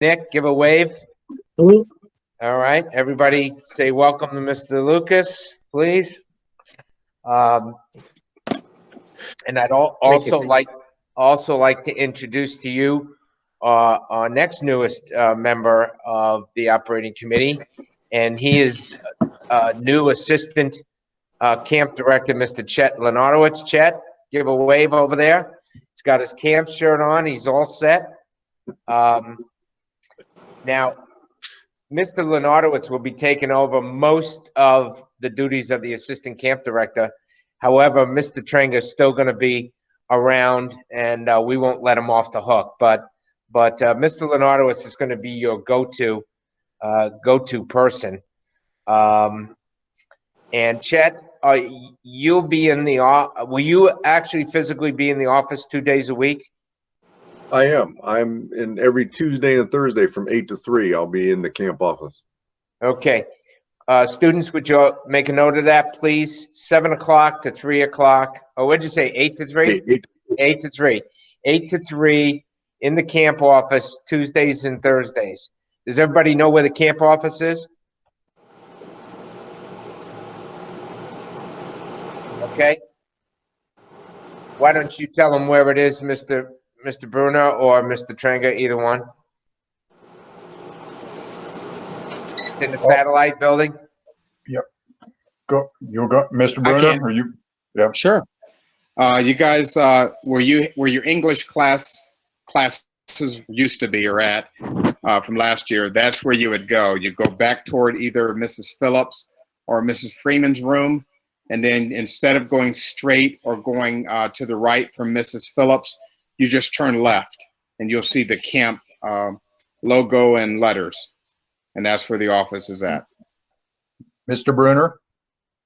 Nick, give a wave. Mhm. All right, everybody say welcome to Mr. Lucas, please. And I'd also like to introduce to you our next newest member of the operating committee, and he is new assistant camp director, Mr. Chet Lenarowitz. Chet, give a wave over there. He's got his camp shirt on. He's all set. Now, Mr. Lenarowitz will be taking over most of the duties of the assistant camp director. However, Mr. Trenger is still going to be around, and we won't let him off the hook. But Mr. Lenarowitz is going to be your go-to person. And Chet, you'll be in the will you actually physically be in the office 2 days a week? I am. I'm in every Tuesday and Thursday from 8 to 3. I'll be in the camp office. Okay. Students, would you make a note of that, please? 7 o'clock to 3 o'clock. Oh, what'd you say? 8 to 3? 8 to 3. 8 to 3 in the camp office, Tuesdays and Thursdays. Does everybody know where the camp office is? Okay. Why don't you tell them where it is, Mr. Bruner or Mr. Trenger, either one? It's in the satellite building. Yep. You'll go, Mr. Bruner, or you? Yeah. Sure. You guys, where your English classes used to be or at from last year, that's where you would go. You go back toward either Mrs. Phillips or Mrs. Freeman's room, and then instead of going straight or going to the right from Mrs. Phillips, you just turn left, and you'll see the camp logo and letters, and that's where the office is at. Mr. Bruner,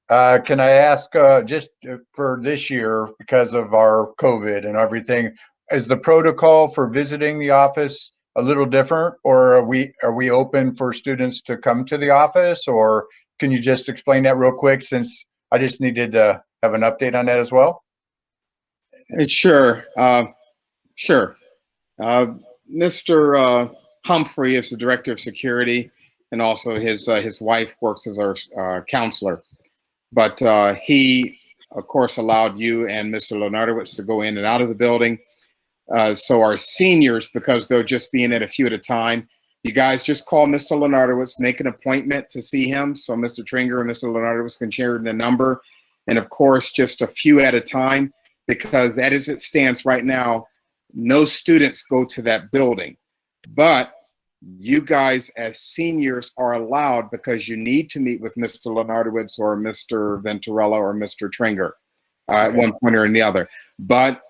can I ask just for this year, because of our COVID and everything, is the protocol for visiting the office a little different, or are we open for students to come to the office, or can you just explain that real quick, since I just needed to have an update on that as well? Sure. Sure. Mr. Humphrey is the director of security, and also his wife works as our counselor. But he, of course, allowed you and Mr. Lenarowitz to go in and out of the building. So our seniors, because they'll just be in it a few at a time, you guys just call Mr. Lenarowitz, make an appointment to see him, so Mr. Trenger and Mr. Lenarowitz can share the number. And of course, just a few at a time, because as it stands right now, no students go to that building. But you guys as seniors are allowed, because you need to meet with Mr. Lenarowitz or Mr. Venturella or Mr. Trenger at one point or another. But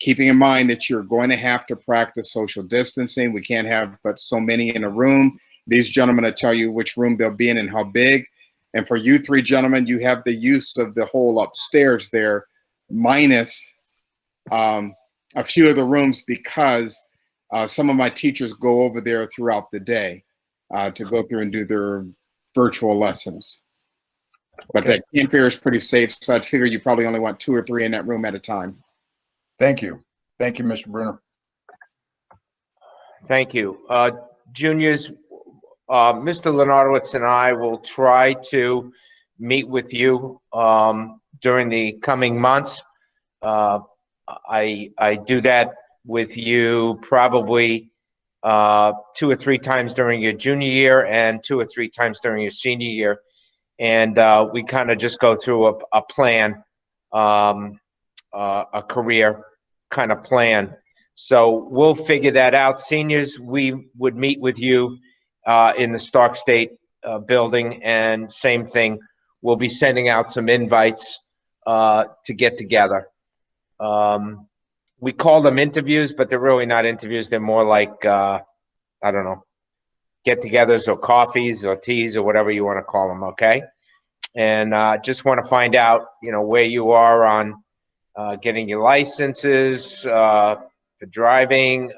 keeping in mind that you're going to have to practice social distancing. We can't have but so many in a room. These gentlemen will tell you which room they'll be in and how big. And for you three gentlemen, you have the use of the whole upstairs there, minus a few of the rooms, because some of my teachers go over there throughout the day to go through and do their virtual lessons. But that camp area is pretty safe, so I'd figure you probably only want 2 or 3 in that room at a time. Thank you. Thank you, Mr. Bruner. Thank you. Juniors, Mr. Lenarowitz and I will try to meet with you during the coming months. I do that with you probably 2 or 3 times during your junior year and 2 or 3 times during your senior year. And we kind of just go through a plan, a career kind of plan. So we'll figure that out. Seniors, we would meet with you in the Stark State building, and same thing. We'll be sending out some invites to get together. We call them interviews, but they're really not interviews. They're more like, I don't know, get-togethers or coffees or teas or whatever you want to call them, okay? And just want to find out, where you are on getting your licenses for driving.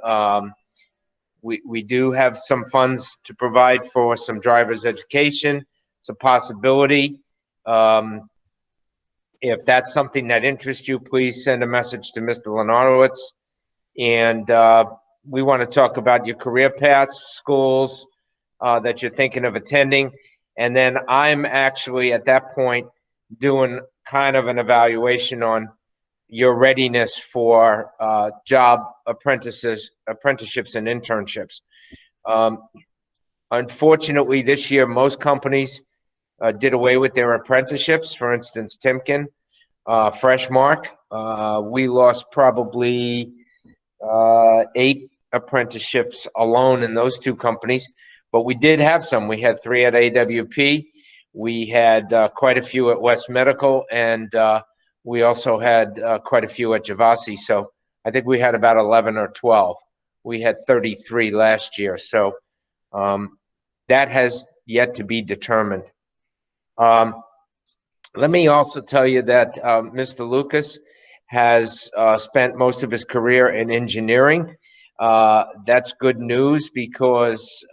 We do have some funds to provide for some driver's education. It's a possibility. If that's something that interests you, please send a message to Mr. Lenarowitz. And we want to talk about your career paths, schools that you're thinking of attending. And then I'm actually at that point doing kind of an evaluation on your readiness for job apprenticeships and internships. Unfortunately, this year, most companies did away with their apprenticeships. For instance, Timken, Freshmark, we lost probably 8 apprenticeships alone in those 2 companies, but we did have some. We had 3 at AWP. We had quite a few at West Medical, and we also had quite a few at Javasi. So I think we had about 11 or 12. We had 33 last year. So that has yet to be determined. Let me also tell you that Mr. Lucas has spent most of his career in engineering. That's good news because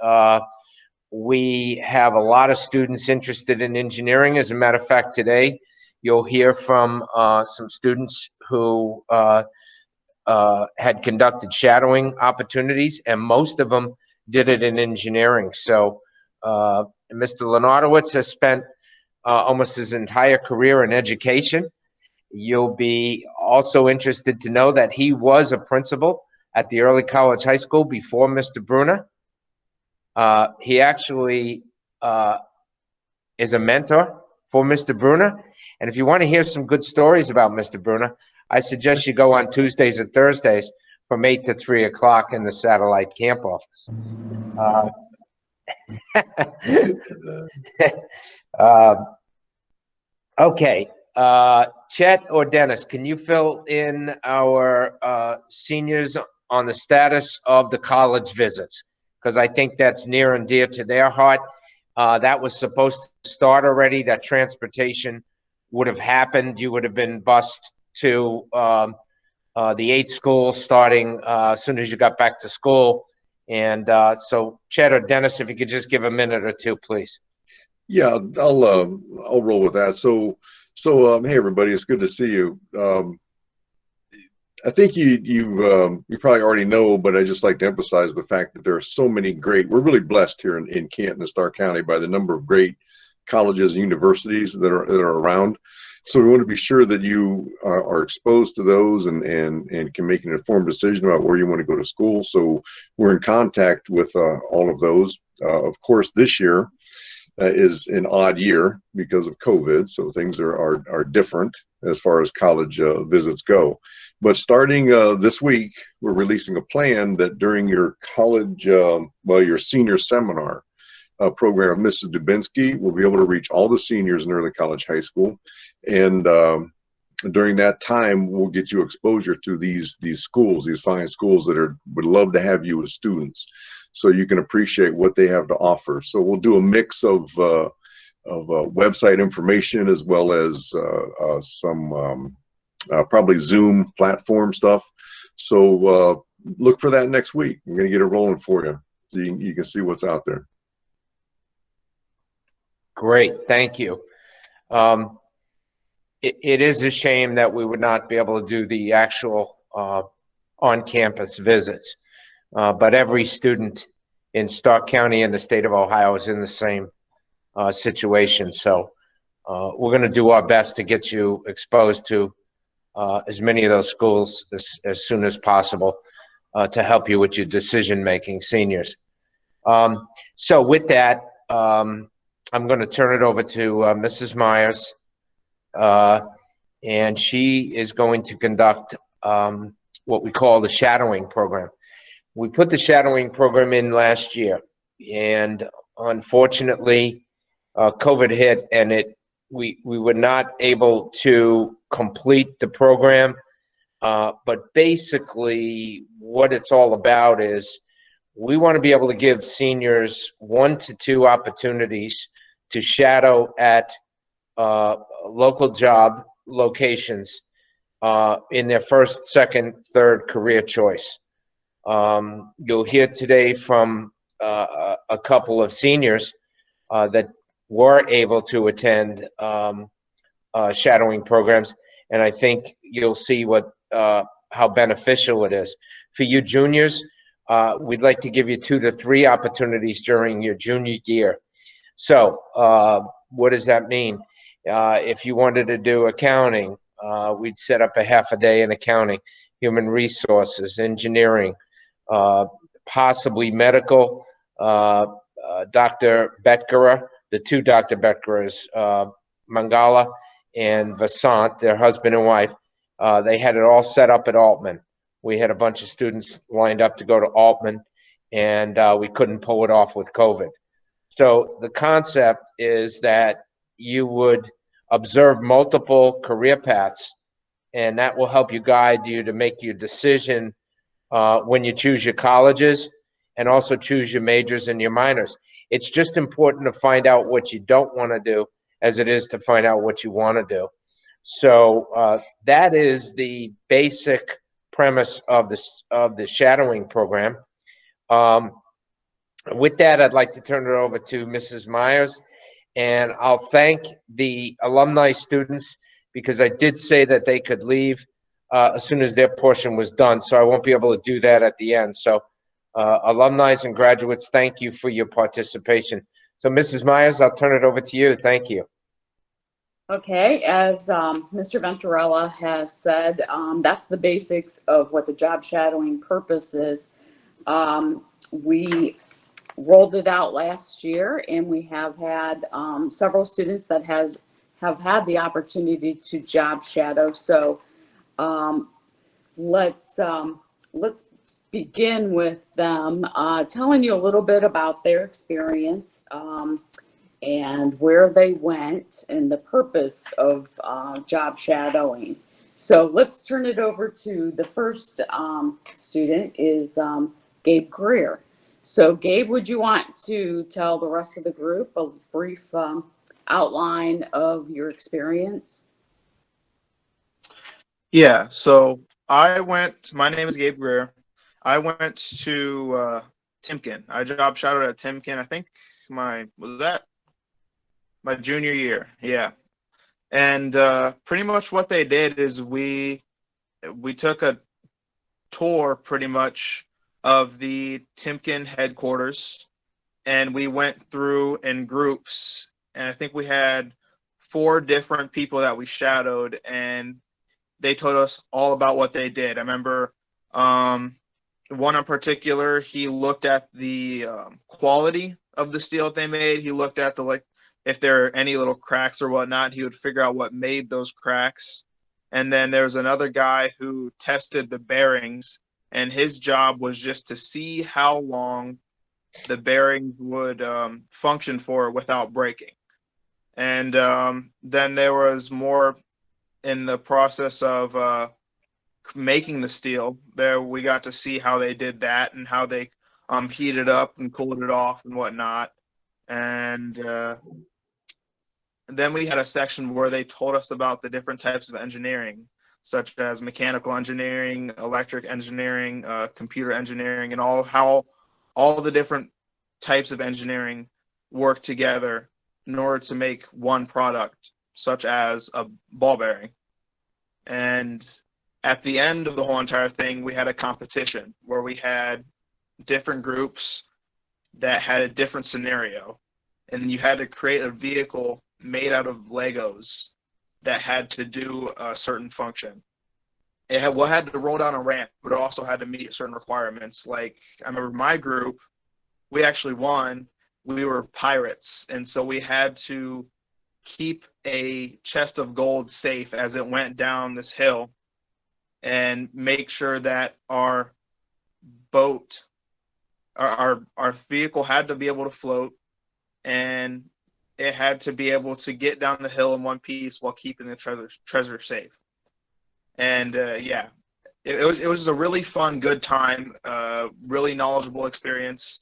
we have a lot of students interested in engineering. As a matter of fact, today you'll hear from some students who had conducted shadowing opportunities, and most of them did it in engineering. So Mr. Lenardowitz has spent almost his entire career in education. You'll be also interested to know that he was a principal at the Early College High School before Mr. Bruner. He actually is a mentor for Mr. Bruner. And if you want to hear some good stories about Mr. Bruner, I suggest you go on Tuesdays and Thursdays from 8 to 3 o'clock in the satellite camp office. Okay, Chet or Dennis, can you fill in our seniors on the status of the college visits? Because I think that's near and dear to their heart. That was supposed to start already. That transportation would have happened. You would have been bused to the 8 schools starting as soon as you got back to school. And so Chet or Dennis, if you could just give a minute or 2, please. Yeah, I'll roll with that. So hey everybody, it's good to see you. I think you probably already know, but I just like to emphasize the fact that there are so many great. We're really blessed here in Canton and Stark County by the number of great colleges and universities that are around. So we want to be sure that you are exposed to those and can make an informed decision about where you want to go to school. So we're in contact with all of those. Of course, this year is an odd year because of COVID, so things are different as far as college visits go. But starting this week, we're releasing a plan that during your college, your senior seminar program, Mrs. Dubinsky will be able to reach all the seniors in Early College High School, and during that time, we'll get you exposure to these schools, these fine schools that would love to have you as students, so you can appreciate what they have to offer. So we'll do a mix of website information as well as some probably Zoom platform stuff. So look for that next week. We're going to get it rolling for you so you can see what's out there. Great, thank you. It is a shame that we would not be able to do the actual on-campus visits, but every student in Stark County and the state of Ohio is in the same situation. So we're going to do our best to get you exposed to as many of those schools as soon as possible to help you with your decision-making, seniors. So with that, I'm going to turn it over to Mrs. Myers, and she is going to conduct what we call the shadowing program. We put the shadowing program in last year, and unfortunately, COVID hit, and we were not able to complete the program. But basically, what it's all about is we want to be able to give seniors 1 to 2 opportunities to shadow at local job locations in their first, second, third career choice. You'll hear today from a couple of seniors that were able to attend shadowing programs, and I think you'll see how beneficial it is. For you juniors, we'd like to give you 2 to 3 opportunities during your junior year. So what does that mean? If you wanted to do accounting, we'd set up a half a day in accounting, human resources, engineering, possibly medical. Dr. Betgerer, the 2 Dr. Betgerers, Mangala and Vasant, their husband and wife, they had it all set up at Altman. We had a bunch of students lined up to go to Altman, and we couldn't pull it off with COVID. So the concept is that you would observe multiple career paths, and that will help you guide you to make your decision when you choose your colleges and also choose your majors and your minors. It's just important to find out what you don't want to do as it is to find out what you want to do. So that is the basic premise of the shadowing program. With that, I'd like to turn it over to Mrs. Myers, and I'll thank the alumni students because I did say that they could leave as soon as their portion was done, so I won't be able to do that at the end. So alumni and graduates, thank you for your participation. So Mrs. Myers, I'll turn it over to you. Thank you. Okay, as Mr. Venturella has said, that's the basics of what the job shadowing purpose is. We rolled it out last year, and we have had several students that have had the opportunity to job shadow. So let's begin with them telling you a little bit about their experience and where they went and the purpose of job shadowing. So let's turn it over to the first student is Gabe Greer. So Gabe, would you want to tell the rest of the group a brief outline of your experience? Yeah, so my name is Gabe Greer. I went to Timken. I job shadowed at Timken, I think was that my junior year? Yeah. And pretty much what they did is we took a tour pretty much of the Timken headquarters, and we went through in groups, and I think we had 4 different people that we shadowed, and they told us all about what they did. I remember one in particular, he looked at the quality of the steel that they made. He looked at if there are any little cracks or whatnot, he would figure out what made those cracks. And then there was another guy who tested the bearings, and his job was just to see how long the bearings would function for without breaking. And then there was more in the process of making the steel. There we got to see how they did that and how they heated up and cooled it off and whatnot. And then we had a section where they told us about the different types of engineering, such as mechanical engineering, electric engineering, computer engineering, and how all the different types of engineering work together in order to make one product, such as a ball bearing. And at the end of the whole entire thing, we had a competition where we had different groups that had a different scenario, and you had to create a vehicle made out of Legos that had to do a certain function. It had to roll down a ramp, but it also had to meet certain requirements. Like, I remember my group, we actually won. We were pirates, and so we had to keep a chest of gold safe as it went down this hill and make sure that our boat, our vehicle had to be able to float, and it had to be able to get down the hill in one piece while keeping the treasure safe. And yeah, it was a really fun, good time, really knowledgeable experience.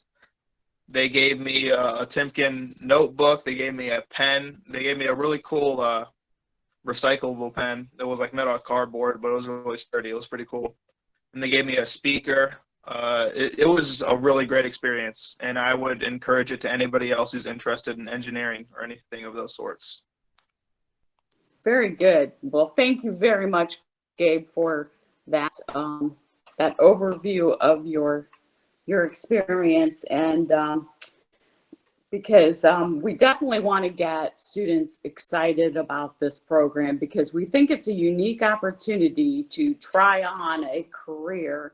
They gave me a Timken notebook. They gave me a pen. They gave me a really cool recyclable pen that was like made out of cardboard, but it was really sturdy. It was pretty cool. And they gave me a speaker. It was a really great experience, and I would encourage it to anybody else who's interested in engineering or anything of those sorts. Very good. Well, thank you very much, Gabe, for that that overview of your your experience, and because we definitely want to get students excited about this program, because we think it's a unique opportunity to try on a career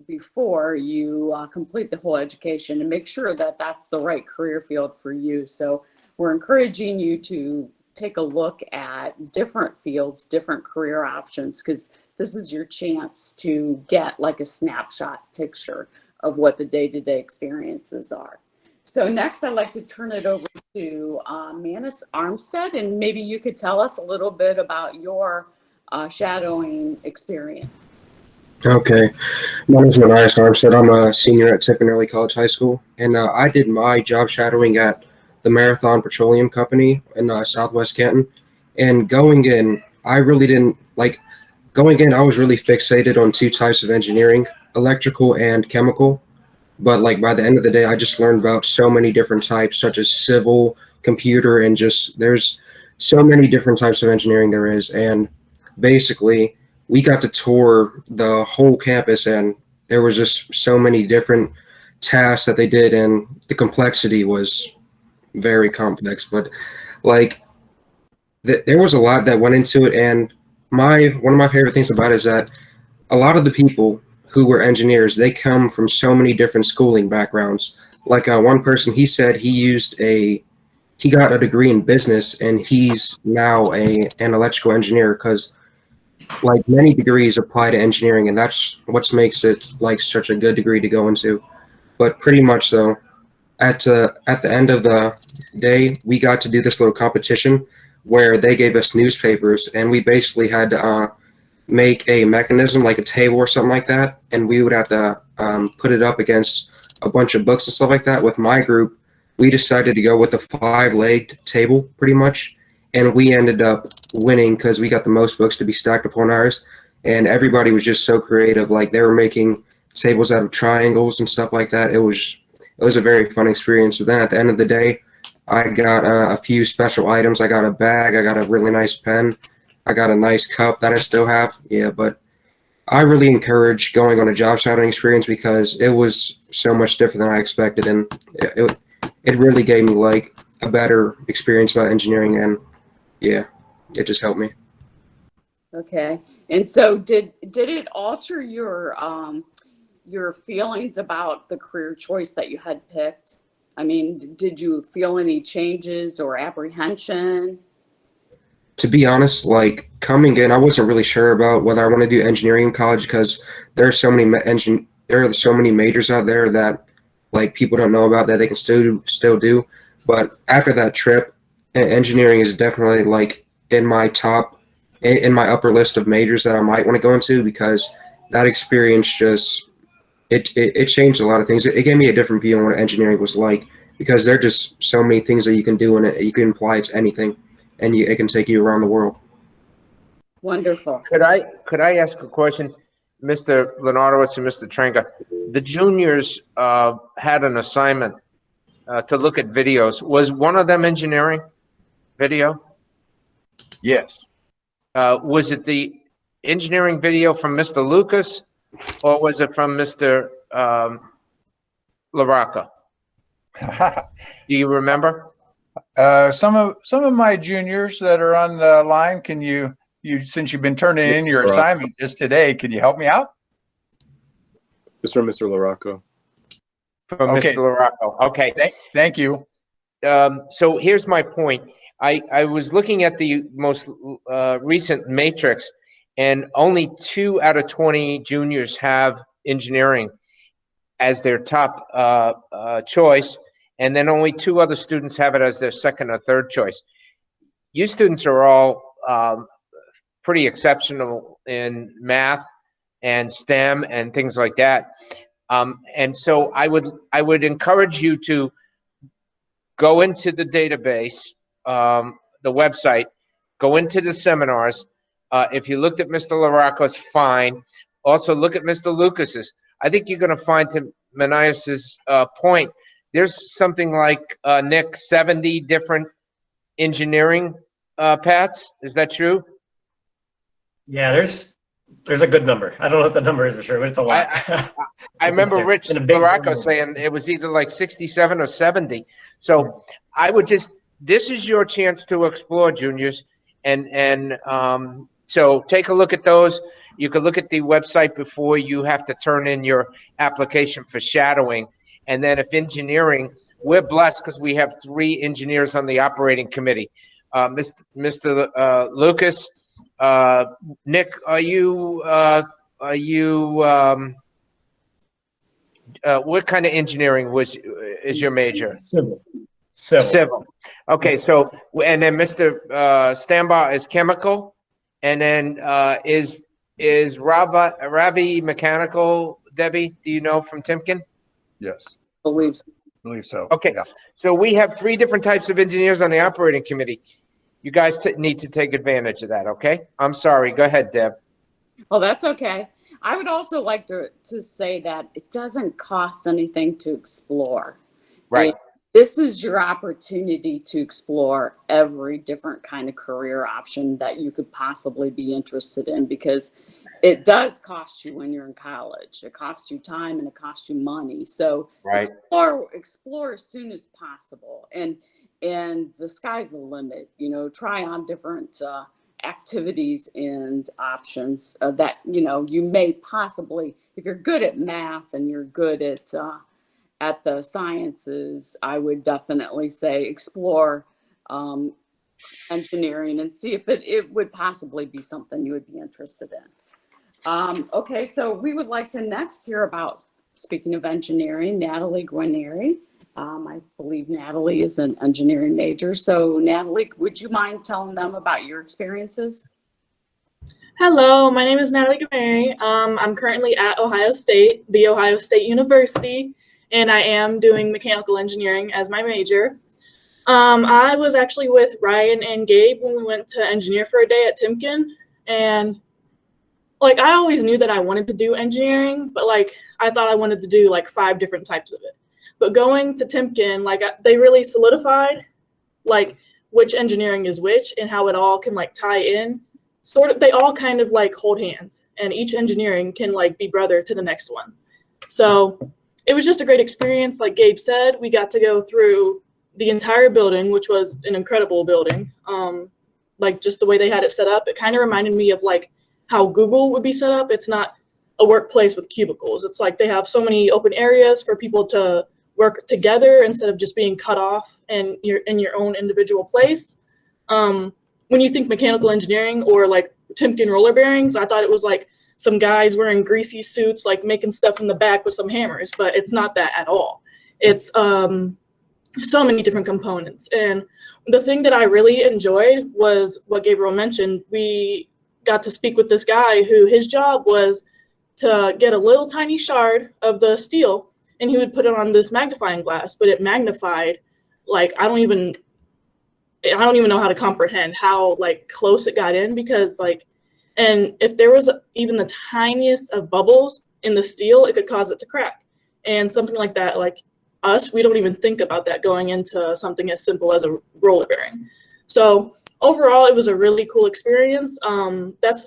before you complete the whole education, and make sure that that's the right career field for you. So we're encouraging you to take a look at different fields, different career options, because this is your chance to get like a snapshot picture of what the day-to-day experiences are. So next, I'd like to turn it over to Manis Armstead, and maybe you could tell us a little bit about your shadowing experience. Okay, my name is Manis Armstead. I'm a senior at Tiffin Early College High School, and I did my job shadowing at the Marathon Petroleum Company in Southwest Canton. And going in, I was really fixated on two types of engineering, electrical and chemical. But like by the end of the day, I just learned about so many different types, such as civil, computer, and just there's so many different types of engineering there is. And basically, we got to tour the whole campus, and there was just so many different tasks that they did, and the complexity was very complex. But like there was a lot that went into it, and one of my favorite things about it is that a lot of the people who were engineers, they come from so many different schooling backgrounds. Like one person, he said he got a degree in business, and he's now an electrical engineer, because like many degrees apply to engineering, and that's what makes it like such a good degree to go into. But pretty much so, at the end of the day, we got to do this little competition where they gave us newspapers, and we basically had to make a mechanism like a table or something like that, and we would have to put it up against a bunch of books and stuff like that. With my group, we decided to go with a 5-legged table pretty much, and we ended up winning because we got the most books to be stacked upon ours. And everybody was just so creative. Like they were making tables out of triangles and stuff like that. It was a very fun experience. So then at the end of the day, I got a few special items. I got a bag. I got a really nice pen. I got a nice cup that I still have. Yeah, but I really encourage going on a job shadowing experience because it was so much different than I expected, and it really gave me like a better experience about engineering, and yeah, it just helped me. Okay, and so did it alter your feelings about the career choice that you had picked? I mean, did you feel any changes or apprehension? To be honest, like coming in, I wasn't really sure about whether I want to do engineering in college because there are so many majors out there that like people don't know about that they can still do. But after that trip, engineering is definitely like in my upper list of majors that I might want to go into, because that experience just it changed a lot of things. It gave me a different view on what engineering was like, because there are just so many things that you can do in it. You can apply it to anything, and it can take you around the world. Wonderful. Could I ask a question, Mr. Lenartowicz and Mr. Trenga? The juniors had an assignment to look at videos. Was one of them engineering video? Yes. Was it the engineering video from Mr. Lucas, or was it from Mr. LaRocca? Do you remember? Some of my juniors that are on the line, can you since you've been turning in your assignment just today, can you help me out? It's from Mr. LaRocco. From Okay. Mr. LaRocco. Okay. Thank you. So here's my point. I was looking at the most recent matrix, and only 2 out of 20 juniors have engineering as their top choice, and then only 2 other students have it as their second or third choice. You students are all pretty exceptional in math and STEM and things like that. And so I would encourage you to go into the database, the website, go into the seminars. If you looked at Mr. LaRocco's, fine. Also look at Mr. Lucas's. I think you're going to find, to Manias's point, there's something like, Nick, 70 different engineering paths. Is that true? Yeah, there's There's a good number. I don't know what the number is for sure, but it's a lot. I remember Rich In a big Baracco room. saying it was either like 67 or 70. So I would just, this is your chance to explore, juniors. So take a look at those. You can look at the website before you have to turn in your application for shadowing. And then if engineering, we're blessed because we have 3 engineers on the operating committee. Mr. Lucas, Nick, are you what kind of engineering is your major? Civil. Okay, so, and then Mr. Stambaugh is chemical, and then is Ravi mechanical, Debbie, do you know, from Timken? Yes, Believe so. believe so. Okay, Yeah. so we have 3 different types of engineers on the operating committee. You guys need to take advantage of that, okay? I'm sorry, go ahead, Deb. Well, that's okay. I would also like to say that it doesn't cost anything to explore. Right. And this is your opportunity to explore every different kind of career option that you could possibly be interested in, because it does cost you when you're in college. It costs you time and it costs you money. So Right. explore as soon as possible. And the sky's the limit. You know, try on different activities and options that, you know, you may possibly, if you're good at math and you're good at the sciences, I would definitely say explore engineering and see if it would possibly be something you would be interested in. Okay, so we would like to next hear about, speaking of engineering, Natalie Guarneri. I believe Natalie is an engineering major. So Natalie, would you mind telling them about your experiences? Hello, my name is Natalie Guarneri. I'm currently at Ohio State, the Ohio State University, and I am doing mechanical engineering as my major. I was actually with Ryan and Gabe when we went to engineer for a day at Timken, and like I always knew that I wanted to do engineering, but like I thought I wanted to do like 5 different types of it. But going to Timken, like they really solidified like which engineering is which and how it all can like tie in. Sort of, they all kind of like hold hands, and each engineering can like be brother to the next one. So it was just a great experience. Like Gabe said, we got to go through the entire building, which was an incredible building. Like just the way they had it set up, it kind of reminded me of like how Google would be set up. It's not a workplace with cubicles. It's like they have so many open areas for people to work together instead of just being cut off and you're in your own individual place. When you think mechanical engineering or like Timken roller bearings, I thought it was like some guys wearing greasy suits, like making stuff in the back with some hammers, but it's not that at all. It's so many different components. And the thing that I really enjoyed was what Gabriel mentioned. We got to speak with this guy who his job was to get a little tiny shard of the steel, and he would put it on this magnifying glass, but it magnified like I don't even know how to comprehend how like close it got in, because like, and if there was even the tiniest of bubbles in the steel, it could cause it to crack. And something like that, like us, we don't even think about that going into something as simple as a roller bearing. So overall, it was a really cool experience. That's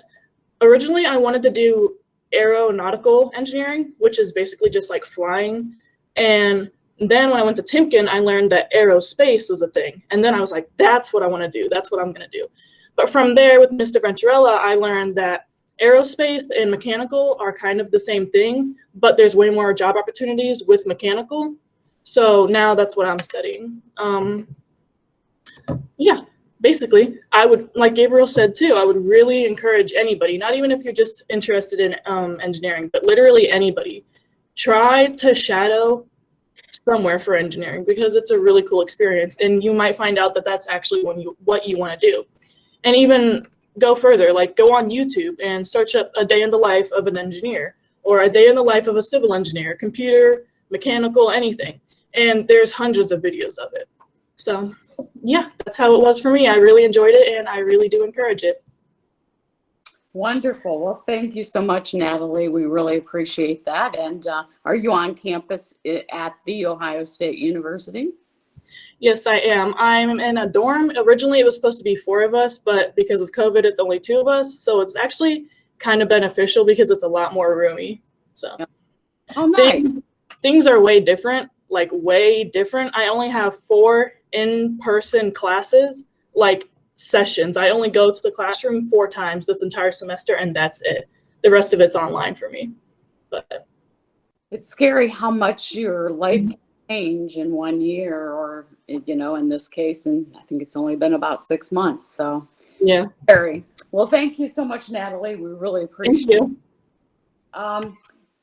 originally I wanted to do aeronautical engineering, which is basically just like flying. And then when I went to Timken, I learned that aerospace was a thing. And then I was like, that's what I want to do. That's what I'm going to do. But from there with Mr. Venturella, I learned that aerospace and mechanical are kind of the same thing, but there's way more job opportunities with mechanical. So now that's what I'm studying. Yeah. Basically, I would, like Gabriel said too, I would really encourage anybody, not even if you're just interested in engineering, but literally anybody, try to shadow somewhere for engineering, because it's a really cool experience, and you might find out that that's actually what you want to do. And even go further, like go on YouTube and search up a day in the life of an engineer, or a day in the life of a civil engineer, computer, mechanical, anything. And there's hundreds of videos of it. So yeah, that's how it was for me. I really enjoyed it, and I really do encourage it. Wonderful. Well, thank you so much, Natalie. We really appreciate that. And are you on campus at The Ohio State University? Yes, I am. I'm in a dorm. Originally, it was supposed to be 4 of us, but because of COVID, it's only 2 of us. So it's actually kind of beneficial because it's a lot more roomy. So Oh, nice. things are way different, like way different. I only have 4 in-person classes, like sessions. I only go to the classroom 4 times this entire semester, and that's it. The rest of it's online for me. But It's scary how much your life can change in 1 year, or, you know, in this case, and I think it's only been about 6 months. So yeah, scary. Well, thank you so much, Natalie. We really appreciate thank you. it.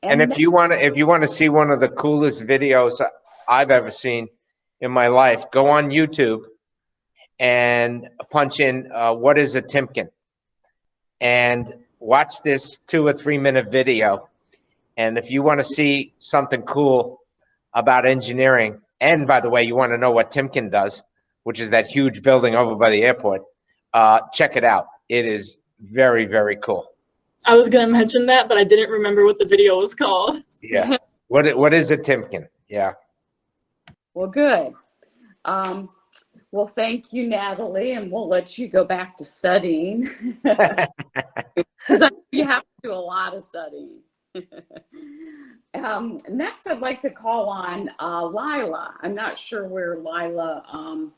And if you want to see one of the coolest videos I've ever seen in my life, go on YouTube and punch in what is a Timken, and watch this 2 or 3 minute video. And if you want to see something cool about engineering, and by the way, you want to know what Timken does, which is that huge building over by the airport, check it out. It is very, very cool. I was gonna mention that, but I didn't remember what the video was called. Yeah. What is a Timken? Yeah. Well, good. Well, thank you, Natalie, and we'll let you go back to studying. Because you have to do a lot of studying. Next, I'd like to call on Lila. I'm not sure where Lila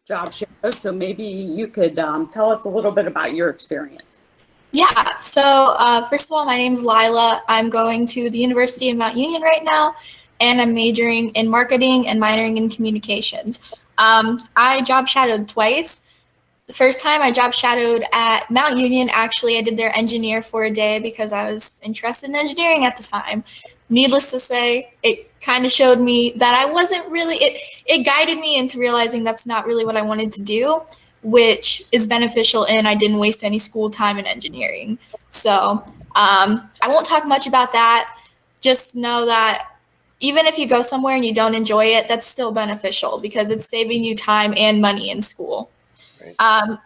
job shadows, so maybe you could tell us a little bit about your experience. Yeah, so first of all, my name is Lila. I'm going to the University of Mount Union right now, and I'm majoring in marketing and minoring in communications. I job shadowed twice. The first time I job shadowed at Mount Union, actually, I did their engineer for a day because I was interested in engineering at the time. Needless to say, it kind of showed me that I wasn't really, it guided me into realizing that's not really what I wanted to do, which is beneficial in I didn't waste any school time in engineering. So I won't talk much about that. Just know that even if you go somewhere and you don't enjoy it, that's still beneficial because it's saving you time and money in school. Right.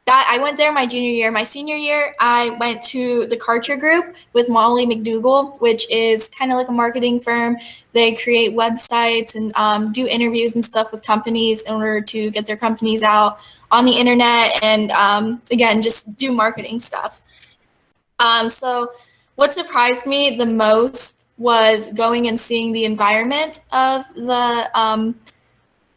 I went there my junior year. My senior year, I went to the Karcher Group with Molly McDougall, which is kind of like a marketing firm. They create websites and do interviews and stuff with companies in order to get their companies out on the internet and, again, just do marketing stuff. So what surprised me the most was going and seeing the environment of the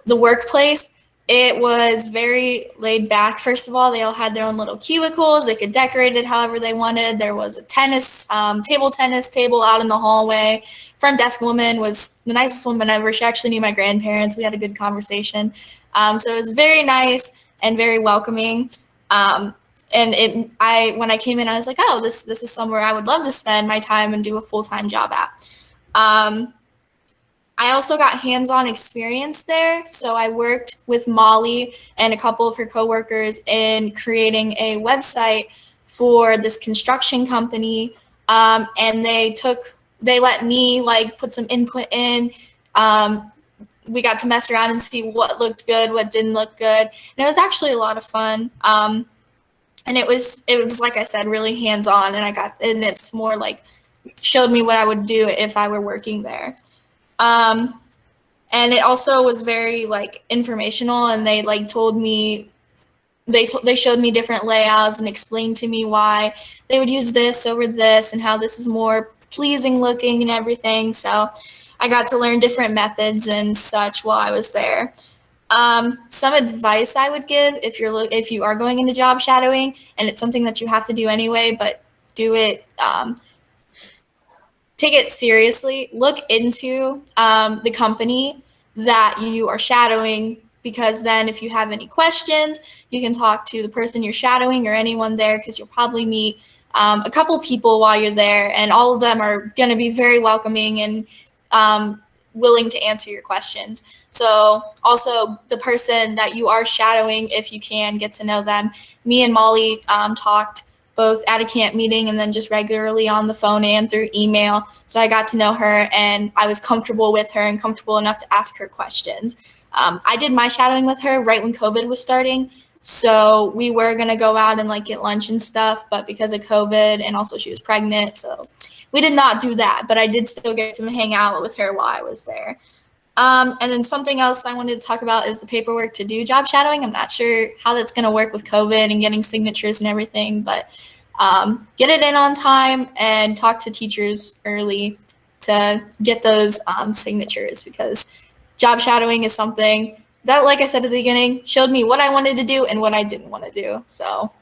workplace. It was very laid back. First of all, they all had their own little cubicles. They could decorate it however they wanted. There was a table tennis table out in the hallway. Front desk woman was the nicest woman ever. She actually knew my grandparents. We had a good conversation. So it was very nice and very welcoming. And when I came in, I was like, oh, this is somewhere I would love to spend my time and do a full-time job at. I also got hands-on experience there. So I worked with Molly and a couple of her coworkers in creating a website for this construction company. And they let me put some input in. We got to mess around and see what looked good, what didn't look good. And it was actually a lot of fun. And it was, like I said, really hands-on, and it's more like showed me what I would do if I were working there. And it also was very informational, and they told me, they showed me different layouts and explained to me why they would use this over this and how this is more pleasing looking and everything. So I got to learn different methods and such while I was there. Some advice I would give if you are going into job shadowing, and it's something that you have to do anyway, but do it, take it seriously. Look into the company that you are shadowing, because then if you have any questions, you can talk to the person you're shadowing or anyone there, because you'll probably meet a couple people while you're there, and all of them are going to be very welcoming and willing to answer your questions. So also the person that you are shadowing, if you can get to know them. Me and Molly talked both at a camp meeting and then just regularly on the phone and through email. So I got to know her, and I was comfortable with her and comfortable enough to ask her questions. I did my shadowing with her right when COVID was starting. So we were going to go out and get lunch and stuff, but because of COVID, and also she was pregnant, so we did not do that, but I did still get to hang out with her while I was there. And then something else I wanted to talk about is the paperwork to do job shadowing. I'm not sure how that's going to work with COVID and getting signatures and everything, but get it in on time and talk to teachers early to get those signatures, because job shadowing is something that, like I said at the beginning, showed me what I wanted to do and what I didn't want to do. So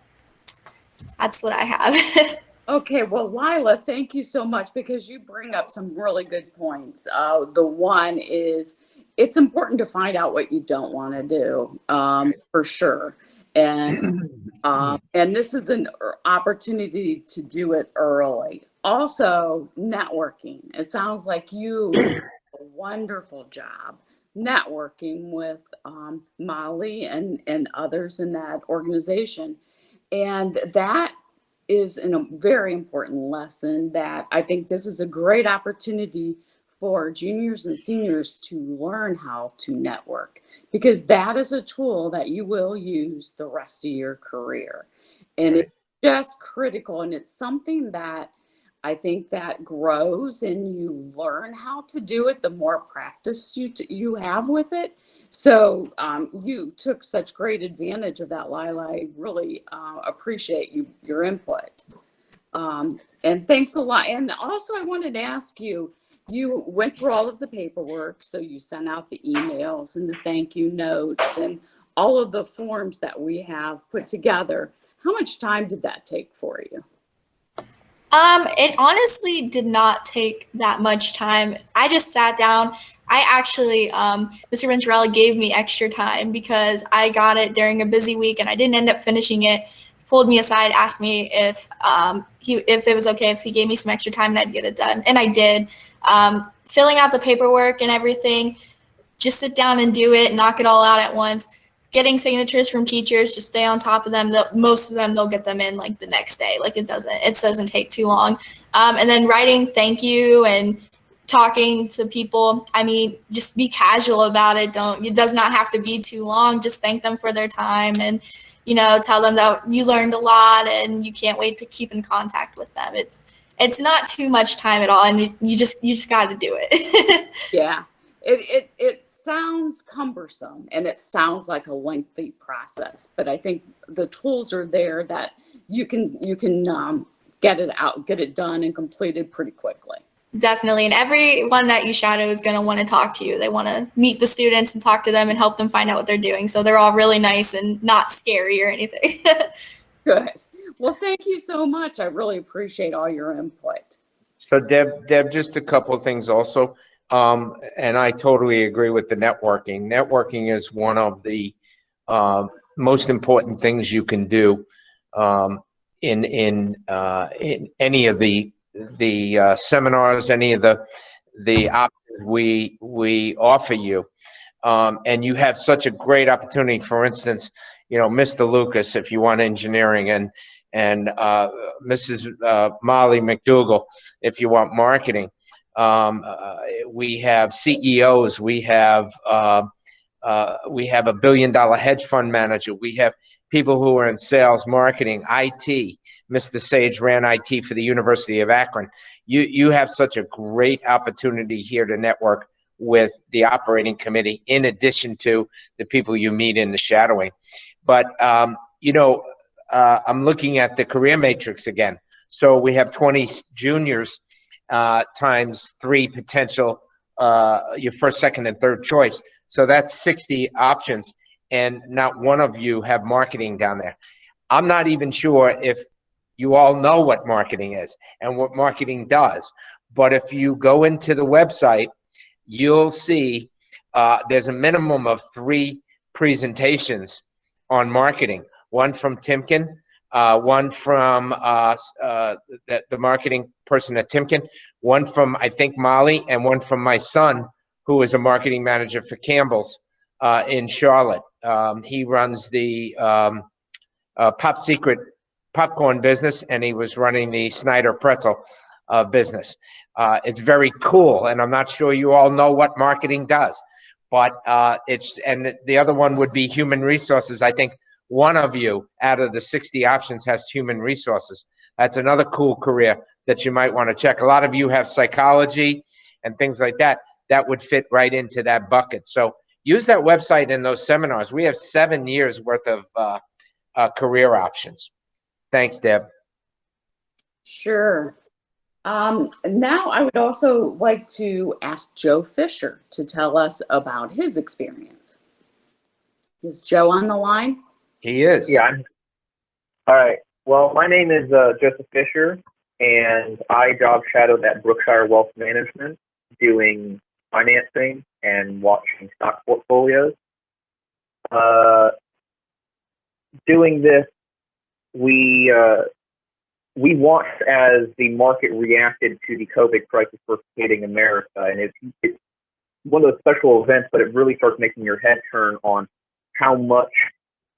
that's what I have. Okay, well, Lila, thank you so much, because you bring up some really good points. The one is, it's important to find out what you don't want to do, for sure. And this is an opportunity to do it early. Also, networking. It sounds like you did a wonderful job networking with Molly and others in that organization. And that is a very important lesson, that I think this is a great opportunity for juniors and seniors to learn how to network, because that is a tool that you will use the rest of your career. And it's just critical, and it's something that I think that grows and you learn how to do it the more practice you have with it. So you took such great advantage of that, Lila. I really appreciate your input. And thanks a lot. And also I wanted to ask you, you went through all of the paperwork, so you sent out the emails and the thank you notes and all of the forms that we have put together. How much time did that take for you? It honestly did not take that much time. I just sat down. I actually, Mr. Venturella gave me extra time because I got it during a busy week and I didn't end up finishing it. He pulled me aside, asked me if it was okay if he gave me some extra time and I'd get it done. And I did. Filling out the paperwork and everything, just sit down and do it, knock it all out at once. Getting signatures from teachers, just stay on top of them. Most of them, they'll get them in like the next day. Like it doesn't take too long. And then writing thank you and talking to people. I mean, just be casual about it. It does not have to be too long. Just thank them for their time and, tell them that you learned a lot and you can't wait to keep in contact with them. It's not too much time at all. And you just got to do it. Yeah. It sounds cumbersome and it sounds like a lengthy process, but I think the tools are there that you can get it done and completed pretty quickly. Definitely. And everyone that you shadow is going to want to talk to you. They want to meet the students and talk to them and help them find out what they're doing. So they're all really nice and not scary or anything. Good. Well, thank you so much. I really appreciate all your input. So Deb, just a couple of things also. And I totally agree with the networking. Networking is one of the most important things you can do in any of the seminars, any of the options we offer you. And you have such a great opportunity. For instance, Mr. Lucas, if you want engineering, and Mrs. Molly McDougall, if you want marketing. We have CEOs, we have a $1 billion hedge fund manager, we have people who are in sales, marketing, IT. Mr. Sage ran IT for the University of Akron. You have such a great opportunity here to network with the operating committee, in addition to the people you meet in the shadowing. But I'm looking at the career matrix again. So we have 20 juniors times 3 potential, your first, second, and third choice. So that's 60 options, and not one of you have marketing down there. I'm not even sure if you all know what marketing is and what marketing does, but if you go into the website, you'll see there's a minimum of 3 presentations on marketing. One from Timken, one from the marketing person at Timken, one from, I think, Molly, and one from my son, who is a marketing manager for Campbell's in Charlotte. He runs the Pop Secret popcorn business, and he was running the Snyder pretzel business. It's very cool, and I'm not sure you all know what marketing does, but and the other one would be human resources. I think one of you out of the 60 options has human resources. That's another cool career that you might want to check. A lot of you have psychology and things like that. That would fit right into that bucket. So use that website in those seminars. We have 7 years worth of career options. Thanks, Deb. Sure. Now I would also like to ask Joe Fisher to tell us about his experience. Is Joe on the line? He is. Yeah. All right. Well, my name is Joseph Fisher, and I job shadowed at Brookshire Wealth Management doing financing and watching stock portfolios. Doing this, we watched as the market reacted to the COVID crisis first hitting America, and it's one of those special events, but it really starts making your head turn on how much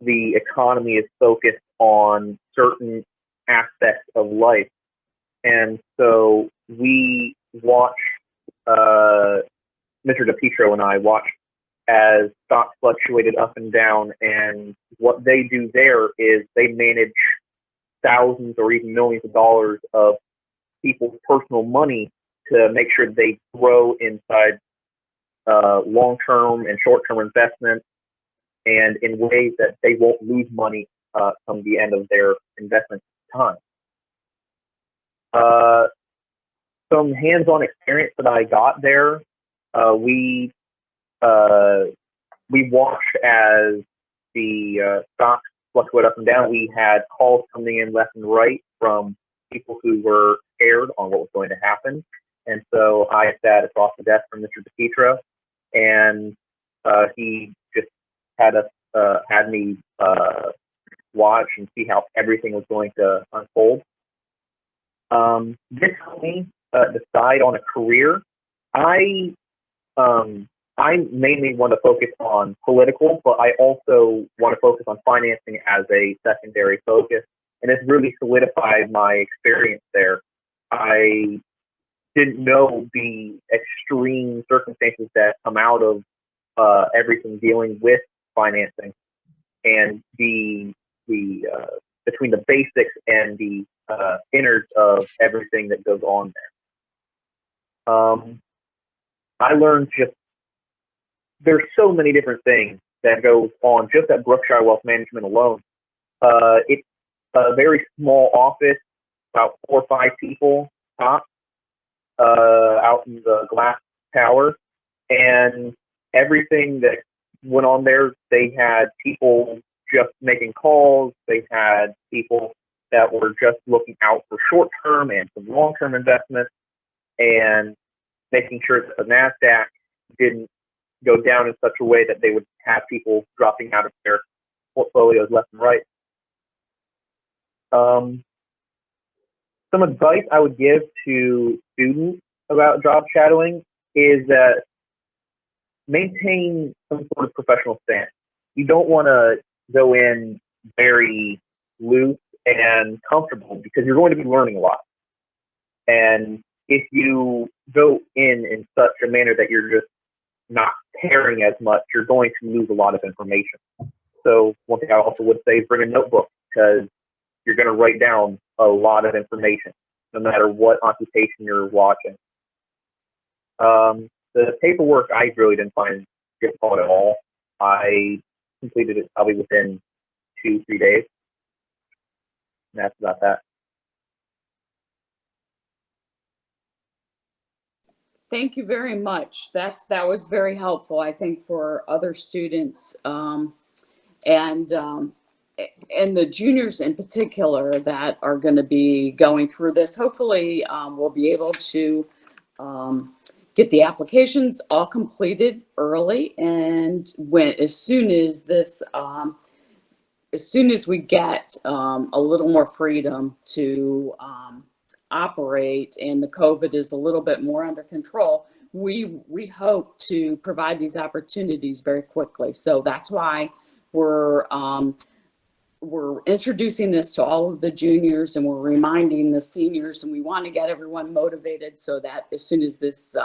the economy is focused on certain aspects of life. And so we watched, Mr. DePietro and I watched as stocks fluctuated up and down, and what they do there is they manage thousands or even millions of dollars of people's personal money to make sure they grow inside long-term and short-term investments, and in ways that they won't lose money come the end of their investment time. Some hands-on experience that I got there, we watched as the stocks fluctuate up and down. We had calls coming in left and right from people who were scared on what was going to happen. And so I sat across the desk from Mr. DePietro, and he just had me watch and see how everything was going to unfold. This helped me decide on a career. I mainly want to focus on political, but I also want to focus on financing as a secondary focus, and it's really solidified my experience there. I didn't know the extreme circumstances that come out of everything dealing with financing, and the between the basics and the innards of everything that goes on there. I learned just there's so many different things that goes on just at Brookshire Wealth Management alone. It's a very small office, about 4 or 5 people top, out in the glass tower, and everything that went on there, they had people just making calls, they had people that were just looking out for short-term and some long-term investments, and making sure that the NASDAQ didn't go down in such a way that they would have people dropping out of their portfolios left and right. Some advice I would give to students about job shadowing is that maintain some sort of professional stance. You don't want to go in very loose and comfortable because you're going to be learning a lot. And if you go in such a manner that you're just not caring as much, you're going to lose a lot of information. So one thing I also would say is bring a notebook, because you're going to write down a lot of information, no matter what occupation you're watching. The paperwork I really didn't find difficult at all. I completed it probably within 2-3 days. And that's about that. Thank you very much. That was very helpful, I think, for other students and the juniors in particular that are going to be going through this. Hopefully, we'll be able to get the applications all completed early, and as soon as we get a little more freedom to operate and the COVID is a little bit more under control, we hope to provide these opportunities very quickly. So that's why we're introducing this to all of the juniors, and we're reminding the seniors, and we want to get everyone motivated so that as soon as this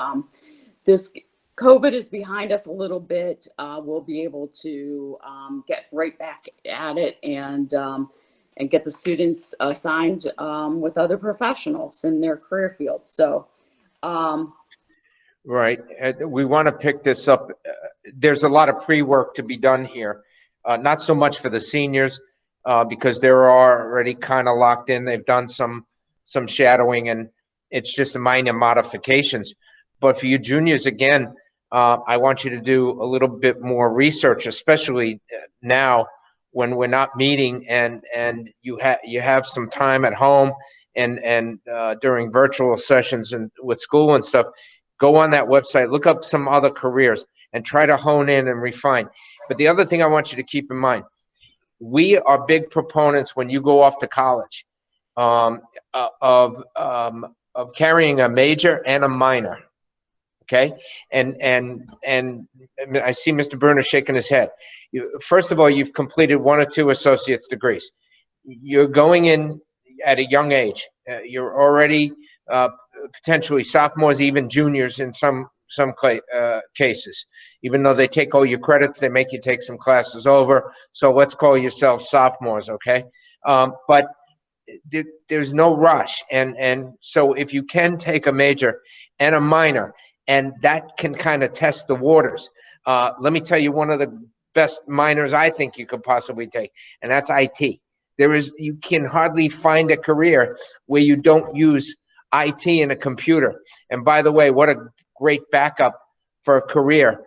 COVID is behind us a little bit, we'll be able to get right back at it and get the students assigned with other professionals in their career fields. So, right. We want to pick this up. There's a lot of pre-work to be done here. Not so much for the seniors because they're already kind of locked in. They've done some some shadowing, and it's just minor modifications. But for you juniors, again, I want you to do a little bit more research, especially now when we're not meeting and you have some time at home and during virtual sessions and with school and stuff. Go on that website, look up some other careers, and try to hone in and refine. But the other thing I want you to keep in mind, we are big proponents when you go off to college of carrying a major and a minor. Okay, and I see Mr. Bruner shaking his head. First of all, you've completed 1 or 2 associate's degrees. You're going in at a young age. You're already potentially sophomores, even juniors in some cases. Even though they take all your credits, they make you take some classes over. So let's call yourselves sophomores, okay? But there's no rush, and so if you can take a major and a minor, and that can kind of test the waters. Let me tell you one of the best minors I think you could possibly take, and that's IT. You can hardly find a career where you don't use IT in a computer. And by the way, what a great backup for a career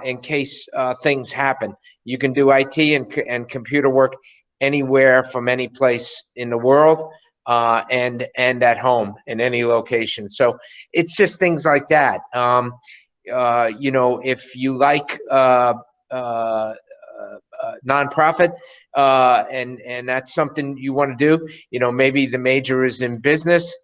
in case things happen. You can do IT and computer work anywhere from any place in the world. And at home in any location. So it's just things like that. You know, if you like nonprofit and that's something you want to do, you know, maybe the major is in business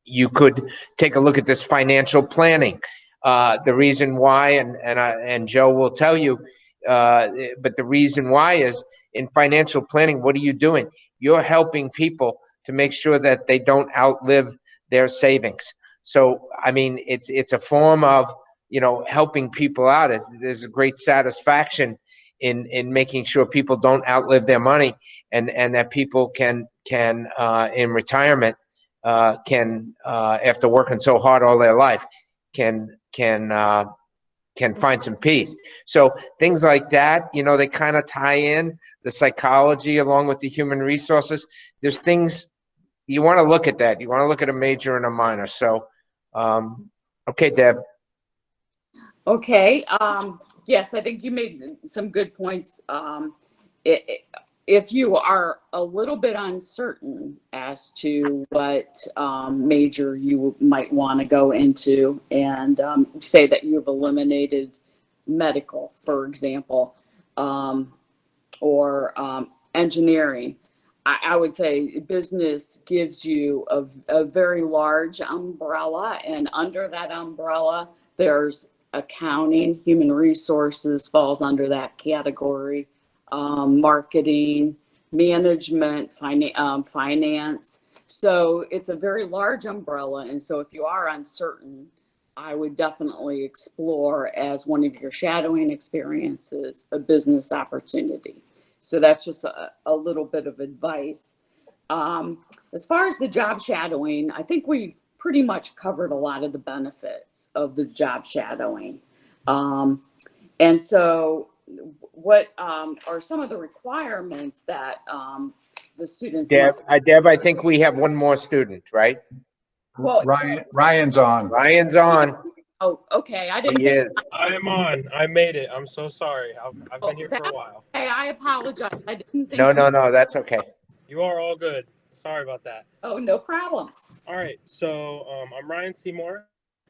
you could take a look at this financial planning. The reason why, and Joe will tell you, but the reason why is in financial planning, what are you doing? You're helping people to make sure that they don't outlive their savings. So, I mean, it's a form of, you know, helping people out. There's a great satisfaction in making sure people don't outlive their money, and that people can in retirement after working so hard all their life can find some peace. So things like that, you know, they kind of tie in the psychology along with the human resources. There's things you want to look at that. You want to look at a major and a minor. So, okay, Deb. Okay. Yes, I think you made some good points. If you are a little bit uncertain as to what major you might want to go into, and say that you've eliminated medical, for example, or engineering, I would say business gives you a very large umbrella, and under that umbrella, there's accounting, human resources falls under that category. Marketing, management, finance. So it's a very large umbrella. And so if you are uncertain, I would definitely explore, as one of your shadowing experiences, a business opportunity. So that's just a little bit of advice. As far as the job shadowing, I think we've pretty much covered a lot of the benefits of the job shadowing. And so what are some of the requirements that the students Deb, must? Deb, I think we have one more student, right? Well, Ryan's on. Ryan's on. Oh, okay. I didn't He think. is. I am on. I made it. I'm so sorry. I've been here for a while. Hey, I apologize. I didn't think. No, that's okay. You are all good. Sorry about that. Oh, no problem. All right. So I'm Ryan Seymour.